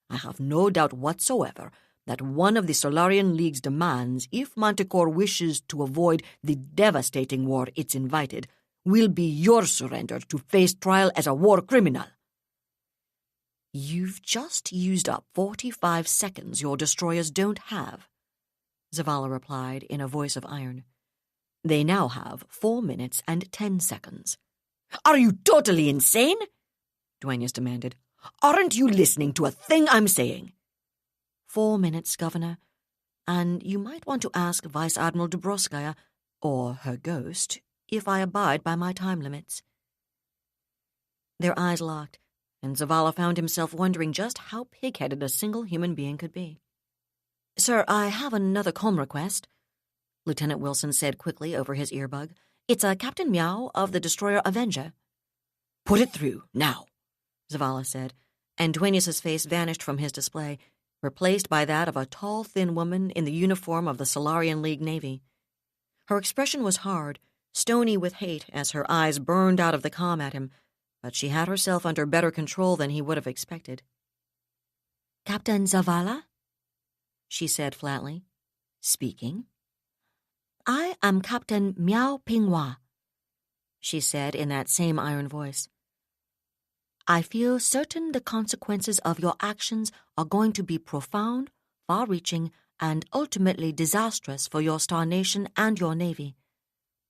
I have no doubt whatsoever that one of the Solarian League's demands, if Manticore wishes to avoid the devastating war it's invited, will be your surrender to face trial as a war criminal. You've just used up 45 seconds your destroyers don't have, Zavala replied in a voice of iron. They now have 4 minutes and 10 seconds. Are you totally insane? Duenas demanded. Aren't you listening to a thing I'm saying? 4 minutes, Governor, and you might want to ask Vice Admiral Dubrovskaya, or her ghost, if I abide by my time limits. Their eyes locked, and Zavala found himself wondering just how pig-headed a single human being could be. Sir, I have another comm request, Lieutenant Wilson said quickly over his earbud. It's Captain Meow of the destroyer Avenger. Put it through, now, Zavala said, and Duenas' face vanished from his display, replaced by that of a tall, thin woman in the uniform of the Solarian League Navy. Her expression was hard, stony with hate as her eyes burned out of the comm at him, but she had herself under better control than he would have expected. Captain Zavala? She said flatly. Speaking. I am Captain Meow Pinghua, she said in that same iron voice. I feel certain the consequences of your actions are going to be profound, far-reaching, and ultimately disastrous for your star nation and your navy.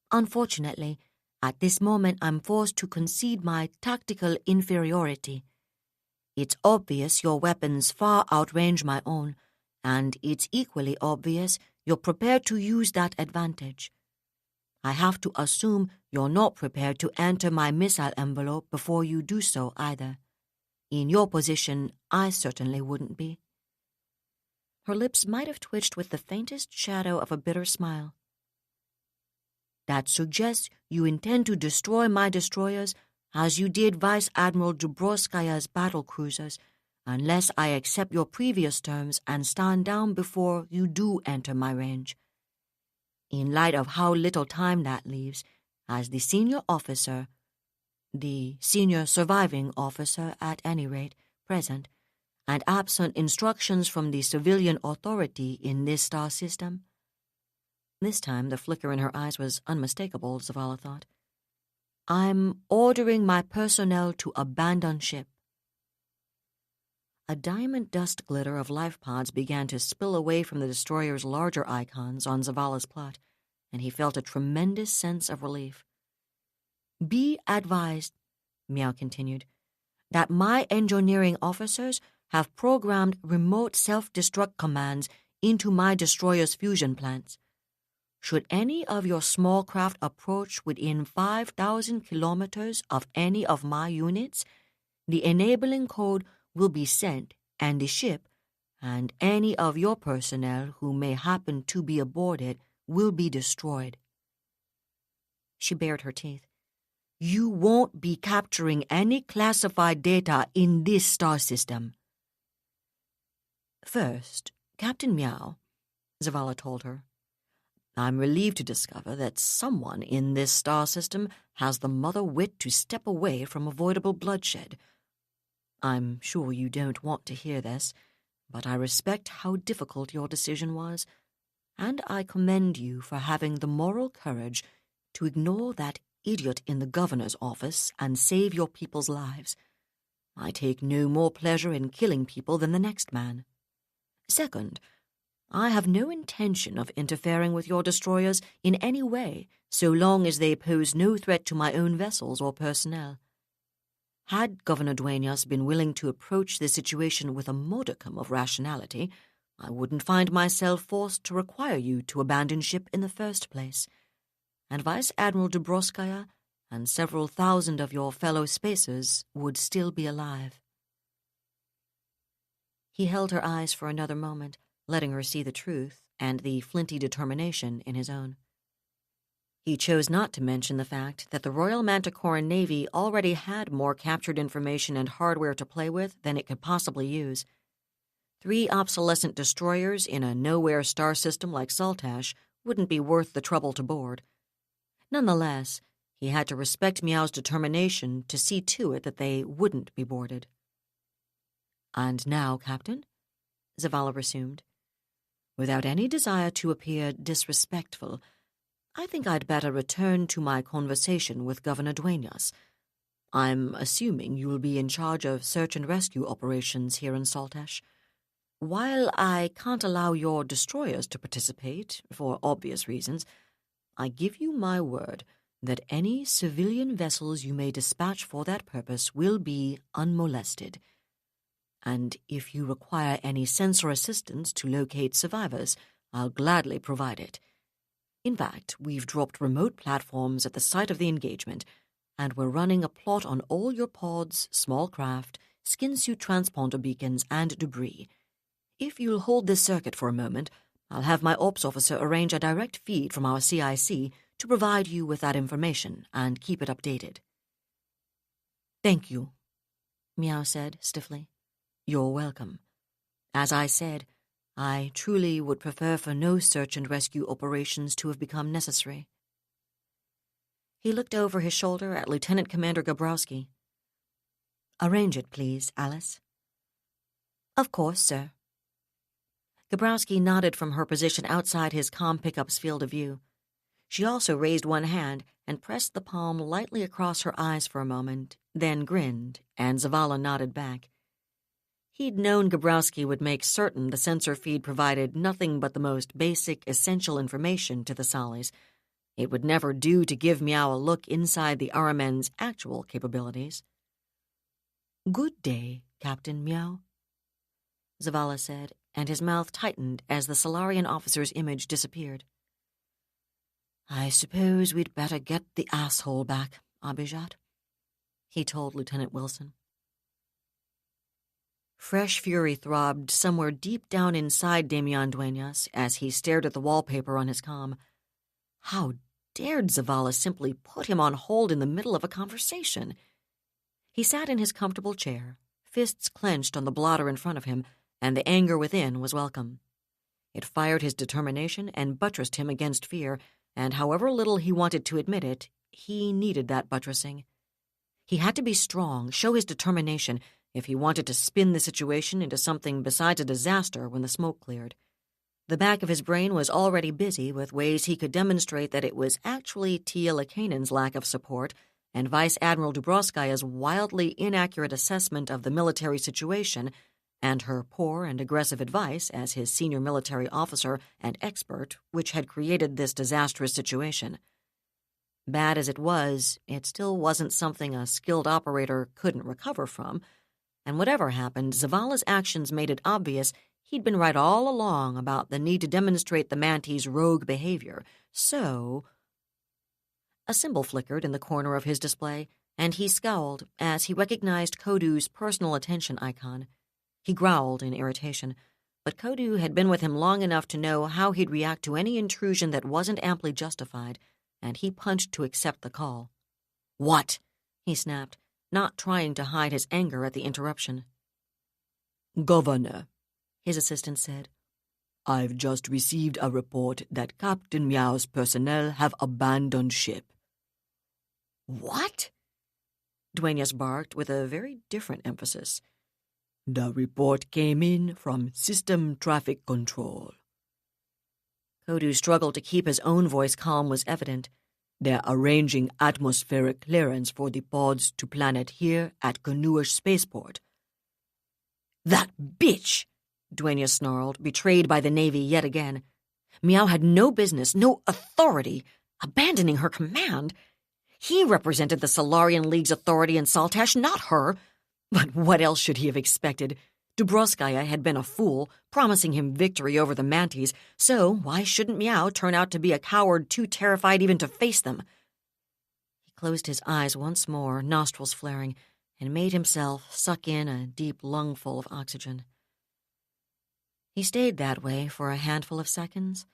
Unfortunately, at this moment I'm forced to concede my tactical inferiority. It's obvious your weapons far outrange my own, and it's equally obvious you're prepared to use that advantage. I have to assume you're not prepared to enter my missile envelope before you do so either. In your position, I certainly wouldn't be. Her lips might have twitched with the faintest shadow of a bitter smile. That suggests you intend to destroy my destroyers as you did Vice Admiral Dubrovskaya's battlecruisers, unless I accept your previous terms and stand down before you do enter my range. In light of how little time that leaves, as the senior officer, the senior surviving officer at any rate, present, and absent instructions from the civilian authority in this star system. This time the flicker in her eyes was unmistakable, Zavala thought. I'm ordering my personnel to abandon ship. A diamond dust glitter of life pods began to spill away from the destroyer's larger icons on Zavala's plot, and he felt a tremendous sense of relief. Be advised, Meow continued, that my engineering officers have programmed remote self-destruct commands into my destroyer's fusion plants. Should any of your small craft approach within 5,000 kilometers of any of my units, the enabling code will be sent, and the ship, and any of your personnel who may happen to be aboard it, will be destroyed. She bared her teeth. You won't be capturing any classified data in this star system. First, Captain Meow, Zavala told her, I'm relieved to discover that someone in this star system has the mother wit to step away from avoidable bloodshed. I'm sure you don't want to hear this, but I respect how difficult your decision was, and I commend you for having the moral courage to ignore that idiot in the governor's office and save your people's lives. I take no more pleasure in killing people than the next man. Second, I have no intention of interfering with your destroyers in any way, so long as they pose no threat to my own vessels or personnel. Had Governor Dueñas been willing to approach the situation with a modicum of rationality, I wouldn't find myself forced to require you to abandon ship in the first place, and Vice Admiral Dubrovskaya and several thousand of your fellow spacers would still be alive. He held her eyes for another moment, letting her see the truth and the flinty determination in his own. He chose not to mention the fact that the Royal Manticoran Navy already had more captured information and hardware to play with than it could possibly use. 3 obsolescent destroyers in a nowhere star system like Saltash wouldn't be worth the trouble to board. Nonetheless, he had to respect Meow's determination to see to it that they wouldn't be boarded. "And now, Captain," Zavala resumed, "without any desire to appear disrespectful, I think I'd better return to my conversation with Governor Dueñas. I'm assuming you will be in charge of search and rescue operations here in Saltash. While I can't allow your destroyers to participate, for obvious reasons, I give you my word that any civilian vessels you may dispatch for that purpose will be unmolested. And if you require any sensor assistance to locate survivors, I'll gladly provide it. In fact, we've dropped remote platforms at the site of the engagement, and we're running a plot on all your pods, small craft, skin suit transponder beacons, and debris. If you'll hold this circuit for a moment, I'll have my ops officer arrange a direct feed from our CIC to provide you with that information and keep it updated." "Thank you," Meow said stiffly. "You're welcome. As I said, I truly would prefer for no search and rescue operations to have become necessary." He looked over his shoulder at Lieutenant Commander Gabrowski. "Arrange it, please, Alice." "Of course, sir." Gabrowski nodded from her position outside his comm pickup's field of view. She also raised one hand and pressed the palm lightly across her eyes for a moment, then grinned, and Zavala nodded back. He'd known Gabrowski would make certain the sensor feed provided nothing but the most basic, essential information to the Solis. It would never do to give Meow a look inside the RMN's actual capabilities. "Good day, Captain Meow," Zavala said, and his mouth tightened as the Solarian officer's image disappeared. "I suppose we'd better get the asshole back, Abijat," he told Lieutenant Wilson. Fresh fury throbbed somewhere deep down inside Damian Dueñas as he stared at the wallpaper on his comm. How dared Zavala simply put him on hold in the middle of a conversation? He sat in his comfortable chair, fists clenched on the blotter in front of him, and the anger within was welcome. It fired his determination and buttressed him against fear, and however little he wanted to admit it, he needed that buttressing. He had to be strong, show his determination, if he wanted to spin the situation into something besides a disaster when the smoke cleared. The back of his brain was already busy with ways he could demonstrate that it was actually Tia Lakanen's lack of support and Vice Admiral Dubrovskaya's wildly inaccurate assessment of the military situation and her poor and aggressive advice as his senior military officer and expert, which had created this disastrous situation. Bad as it was, it still wasn't something a skilled operator couldn't recover from, and whatever happened, Zavala's actions made it obvious he'd been right all along about the need to demonstrate the Mantis' rogue behavior, so... A symbol flickered in the corner of his display, and he scowled as he recognized Kodu's personal attention icon. He growled in irritation, but Kodu had been with him long enough to know how he'd react to any intrusion that wasn't amply justified, and he punched to accept the call. "What?" he snapped, not trying to hide his anger at the interruption. "Governor," his assistant said, "I've just received a report that Captain Meow's personnel have abandoned ship." "What?" Dueñas barked with a very different emphasis. "The report came in from System Traffic Control." Kodu's struggle to keep his own voice calm was evident. "They're arranging atmospheric clearance for the pods to planet here at Ganuish Spaceport." "That bitch!" Dueñas snarled, betrayed by the Navy yet again. Meow had no business, no authority, abandoning her command. He represented the Solarian League's authority in Saltash, not her. But what else should he have expected? Dubrovskaya had been a fool, promising him victory over the Manties, so why shouldn't Meow turn out to be a coward too terrified even to face them? He closed his eyes once more, nostrils flaring, and made himself suck in a deep lungful of oxygen. He stayed that way for a handful of seconds,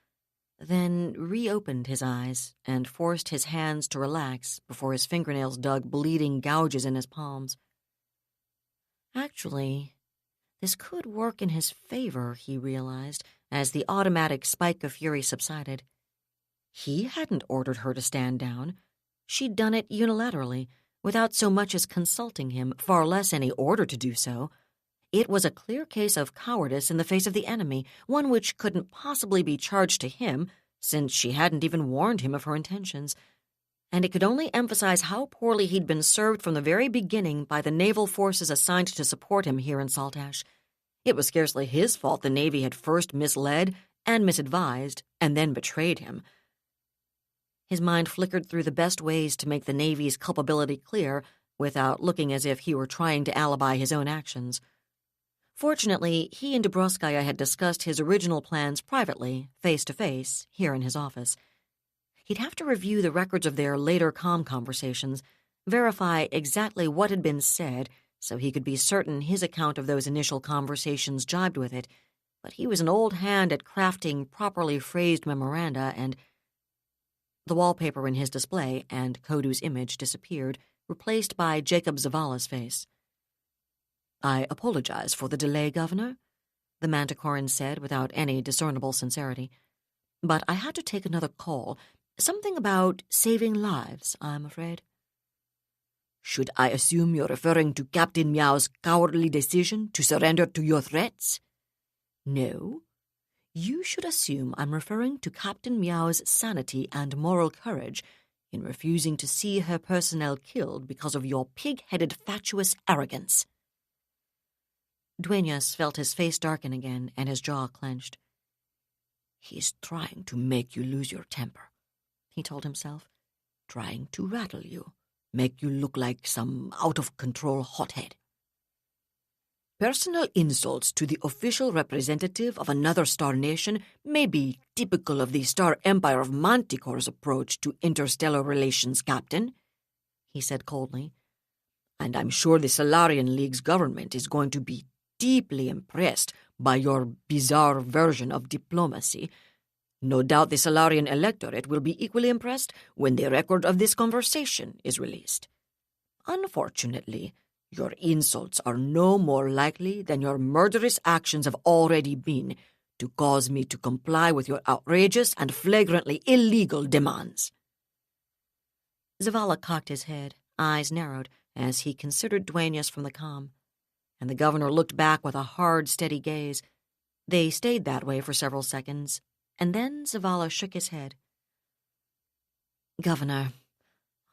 then reopened his eyes and forced his hands to relax before his fingernails dug bleeding gouges in his palms. Actually, this could work in his favor, he realized, as the automatic spike of fury subsided. He hadn't ordered her to stand down. She'd done it unilaterally, without so much as consulting him, far less any order to do so. It was a clear case of cowardice in the face of the enemy, one which couldn't possibly be charged to him, since she hadn't even warned him of her intentions. And it could only emphasize how poorly he'd been served from the very beginning by the naval forces assigned to support him here in Saltash. It was scarcely his fault the Navy had first misled and misadvised, and then betrayed him. His mind flickered through the best ways to make the Navy's culpability clear, without looking as if he were trying to alibi his own actions. Fortunately, he and Dubrovskaya had discussed his original plans privately, face-to-face, here in his office. He'd have to review the records of their later comm conversations, verify exactly what had been said, so he could be certain his account of those initial conversations jibed with it, but he was an old hand at crafting properly phrased memoranda, and the wallpaper in his display and Kodu's image disappeared, replaced by Jacob Zavala's face. "I apologize for the delay, Governor," the Manticoran said without any discernible sincerity. "But I had to take another call. Something about saving lives, I'm afraid." "Should I assume you're referring to Captain Meow's cowardly decision to surrender to your threats?" "No. You should assume I'm referring to Captain Meow's sanity and moral courage in refusing to see her personnel killed because of your pig-headed fatuous arrogance." Dueñas felt his face darken again and his jaw clenched. "He's trying to make you lose your temper," he told himself. "Trying to rattle you, make you look like some out-of-control hothead. Personal insults to the official representative of another star nation may be typical of the Star Empire of Manticore's approach to interstellar relations, Captain," he said coldly. "And I'm sure the Solarian League's government is going to be deeply impressed by your bizarre version of diplomacy. No doubt the Solarian electorate will be equally impressed when the record of this conversation is released. Unfortunately, your insults are no more likely than your murderous actions have already been to cause me to comply with your outrageous and flagrantly illegal demands." Zavala cocked his head, eyes narrowed, as he considered Dueñas from the comm, and the governor looked back with a hard, steady gaze. They stayed that way for several seconds, and then Zavala shook his head. "Governor,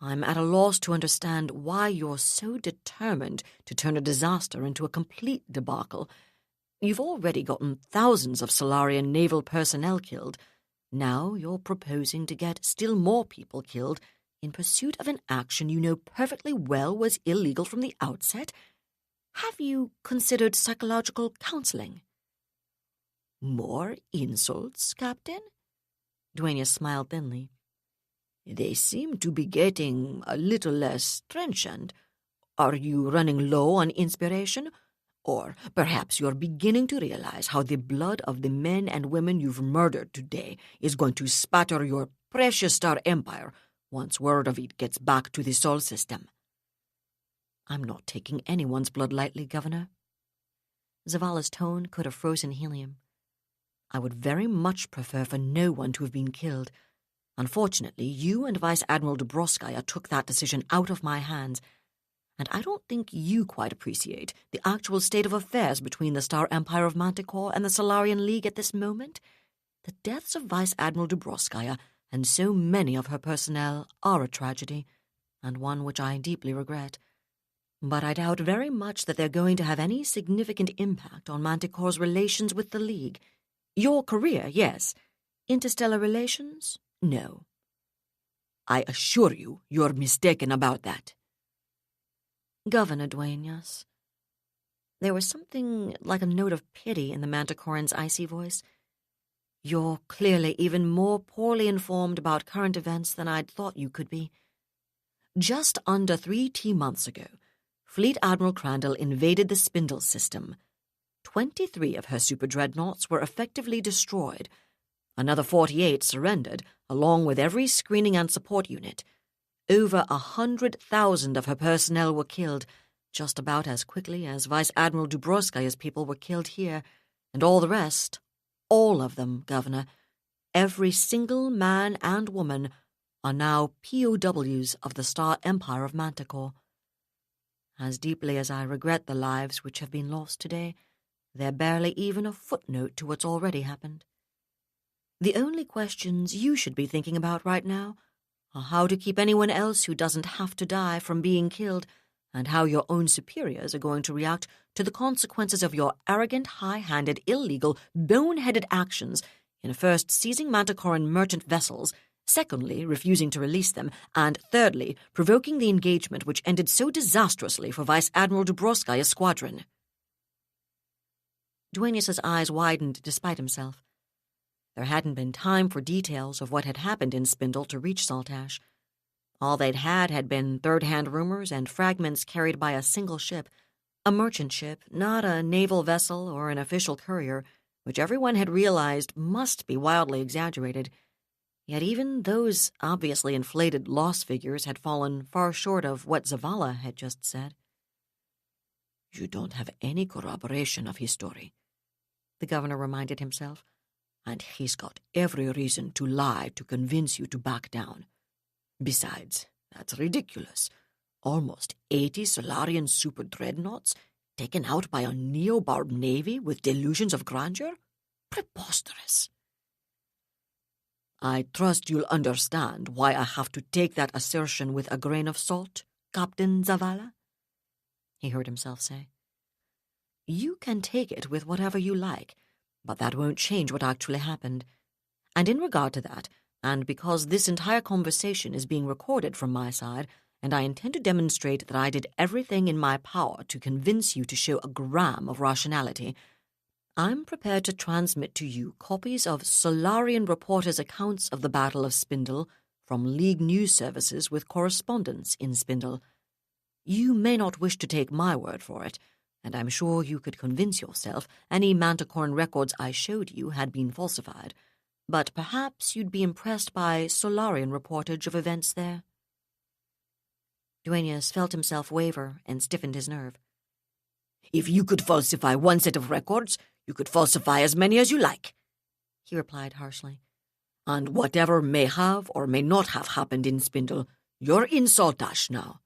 I'm at a loss to understand why you're so determined to turn a disaster into a complete debacle. You've already gotten thousands of Solarian naval personnel killed. Now you're proposing to get still more people killed in pursuit of an action you know perfectly well was illegal from the outset. Have you considered psychological counseling?" "More insults, Captain?" Dueñas smiled thinly. "They seem to be getting a little less trenchant. Are you running low on inspiration? Or perhaps you're beginning to realize how the blood of the men and women you've murdered today is going to spatter your precious Star Empire once word of it gets back to the Sol system." "I'm not taking anyone's blood lightly, Governor." Zavala's tone could have frozen helium. "I would very much prefer for no one to have been killed. Unfortunately, you and Vice Admiral Dubrovskaya took that decision out of my hands, and I don't think you quite appreciate the actual state of affairs between the Star Empire of Manticore and the Solarian League at this moment. The deaths of Vice Admiral Dubrovskaya and so many of her personnel are a tragedy, and one which I deeply regret. But I doubt very much that they're going to have any significant impact on Manticore's relations with the League. Your career, yes. Interstellar relations? No. I assure you, you're mistaken about that. Governor Duenas. There was something like a note of pity in the Manticoran's icy voice. You're clearly even more poorly informed about current events than I'd thought you could be. Just under 3 T-months ago, Fleet Admiral Crandall invaded the Spindle system. 23 of her super dreadnoughts were effectively destroyed. Another 48 surrendered, along with every screening and support unit. Over 100,000 of her personnel were killed, just about as quickly as Vice Admiral Dubrovskaya's people were killed here, and all the rest, all of them, Governor, every single man and woman, are now POWs of the Star Empire of Manticore. As deeply as I regret the lives which have been lost today, they're barely even a footnote to what's already happened. The only questions you should be thinking about right now are how to keep anyone else who doesn't have to die from being killed, and how your own superiors are going to react to the consequences of your arrogant, high-handed, illegal, bone-headed actions in first seizing Manticoran merchant vessels, secondly refusing to release them, and thirdly provoking the engagement which ended so disastrously for Vice Admiral Dubrovskaya's squadron. Duenas' eyes widened despite himself. There hadn't been time for details of what had happened in Spindle to reach Saltash. All they'd had been third-hand rumors and fragments carried by a single ship, a merchant ship, not a naval vessel or an official courier, which everyone had realized must be wildly exaggerated. Yet even those obviously inflated loss figures had fallen far short of what Zavala had just said. You don't have any corroboration of his story, the governor reminded himself, and he's got every reason to lie to convince you to back down. Besides, that's ridiculous. Almost 80 Solarian super dreadnoughts taken out by a neo-barb navy with delusions of grandeur? Preposterous. I trust you'll understand why I have to take that assertion with a grain of salt, Captain Zavala, he heard himself say. You can take it with whatever you like, but that won't change what actually happened. And in regard to that, and because this entire conversation is being recorded from my side, and I intend to demonstrate that I did everything in my power to convince you to show a gram of rationality, I'm prepared to transmit to you copies of Solarian reporters' accounts of the Battle of Spindle from League news services with correspondents in Spindle. You may not wish to take my word for it, and I'm sure you could convince yourself any Manticoran records I showed you had been falsified, but perhaps you'd be impressed by Solarian reportage of events there. Duenas felt himself waver and stiffened his nerve. If you could falsify one set of records, you could falsify as many as you like, he replied harshly. And whatever may have or may not have happened in Spindle, you're in Saltash now.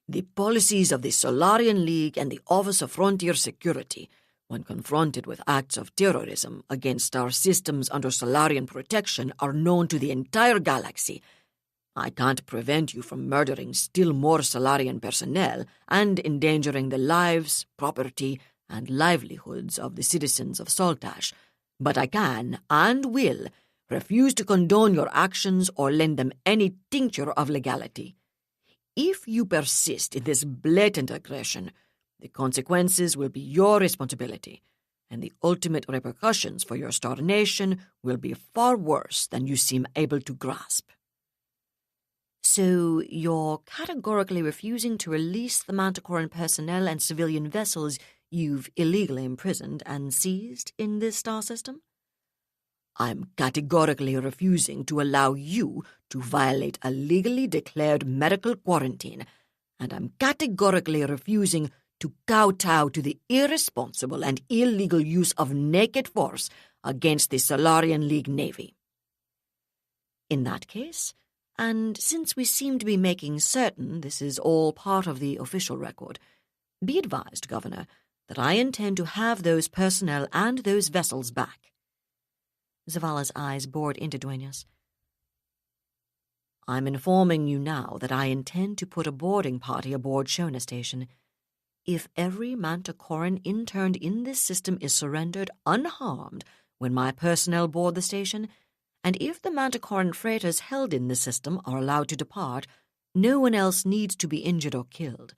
The policies of the Solarian League and the Office of Frontier Security, when confronted with acts of terrorism against our systems under Solarian protection, are known to the entire galaxy. I can't prevent you from murdering still more Solarian personnel and endangering the lives, property, and livelihoods of the citizens of Saltash, but I can, and will, refuse to condone your actions or lend them any tincture of legality. If you persist in this blatant aggression, the consequences will be your responsibility, and the ultimate repercussions for your star nation will be far worse than you seem able to grasp. So you're categorically refusing to release the Manticoran personnel and civilian vessels you've illegally imprisoned and seized in this star system? I'm categorically refusing to allow you to violate a legally declared medical quarantine, and I'm categorically refusing to kowtow to the irresponsible and illegal use of naked force against the Solarian League Navy. In that case, and since we seem to be making certain this is all part of the official record, be advised, Governor, that I intend to have those personnel and those vessels back. Zavala's eyes bored into Duenas. I'm informing you now that I intend to put a boarding party aboard Shona Station. If every Manticoran interned in this system is surrendered unharmed when my personnel board the station, and if the Manticoran freighters held in the system are allowed to depart, no one else needs to be injured or killed.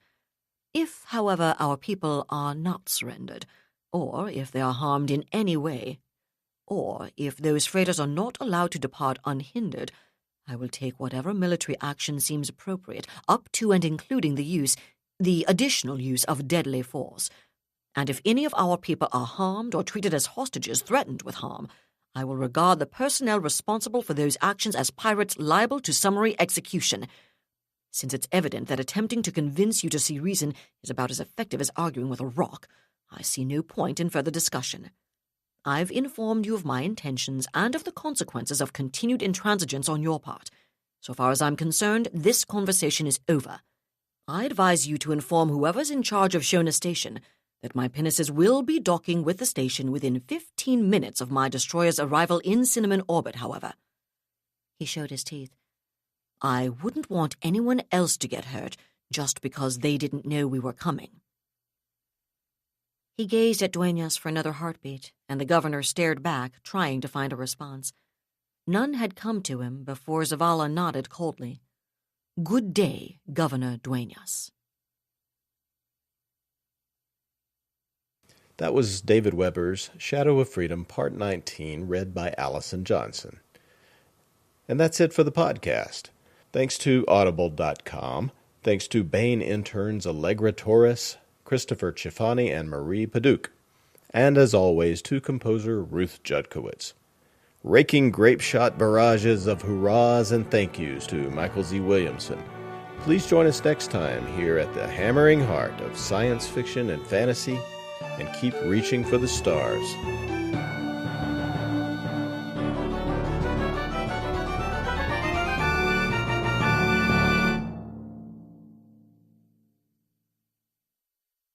If, however, our people are not surrendered, or if they are harmed in any way, or if those freighters are not allowed to depart unhindered, I will take whatever military action seems appropriate, up to and including the additional use of deadly force. And if any of our people are harmed or treated as hostages threatened with harm, I will regard the personnel responsible for those actions as pirates liable to summary execution. Since it's evident that attempting to convince you to see reason is about as effective as arguing with a rock, I see no point in further discussion. I've informed you of my intentions and of the consequences of continued intransigence on your part. So far as I'm concerned, this conversation is over. I advise you to inform whoever's in charge of Shona Station that my pinnaces will be docking with the station within 15 minutes of my destroyer's arrival in Cinnamon Orbit, however. He showed his teeth. I wouldn't want anyone else to get hurt just because they didn't know we were coming. He gazed at Duenas for another heartbeat, and the governor stared back, trying to find a response. None had come to him before Zavala nodded coldly. Good day, Governor Duenas. That was David Weber's Shadow of Freedom, Part 19, read by Allison Johnson. And that's it for the podcast. Thanks to Audible.com. Thanks to Baen interns Allegra Torres, Christopher Chifani, and Marie Paduch. And as always, to composer Ruth Judkowitz. Raking grape-shot barrages of hurrahs and thank yous to Michael Z. Williamson. Please join us next time here at the hammering heart of science fiction and fantasy, and keep reaching for the stars.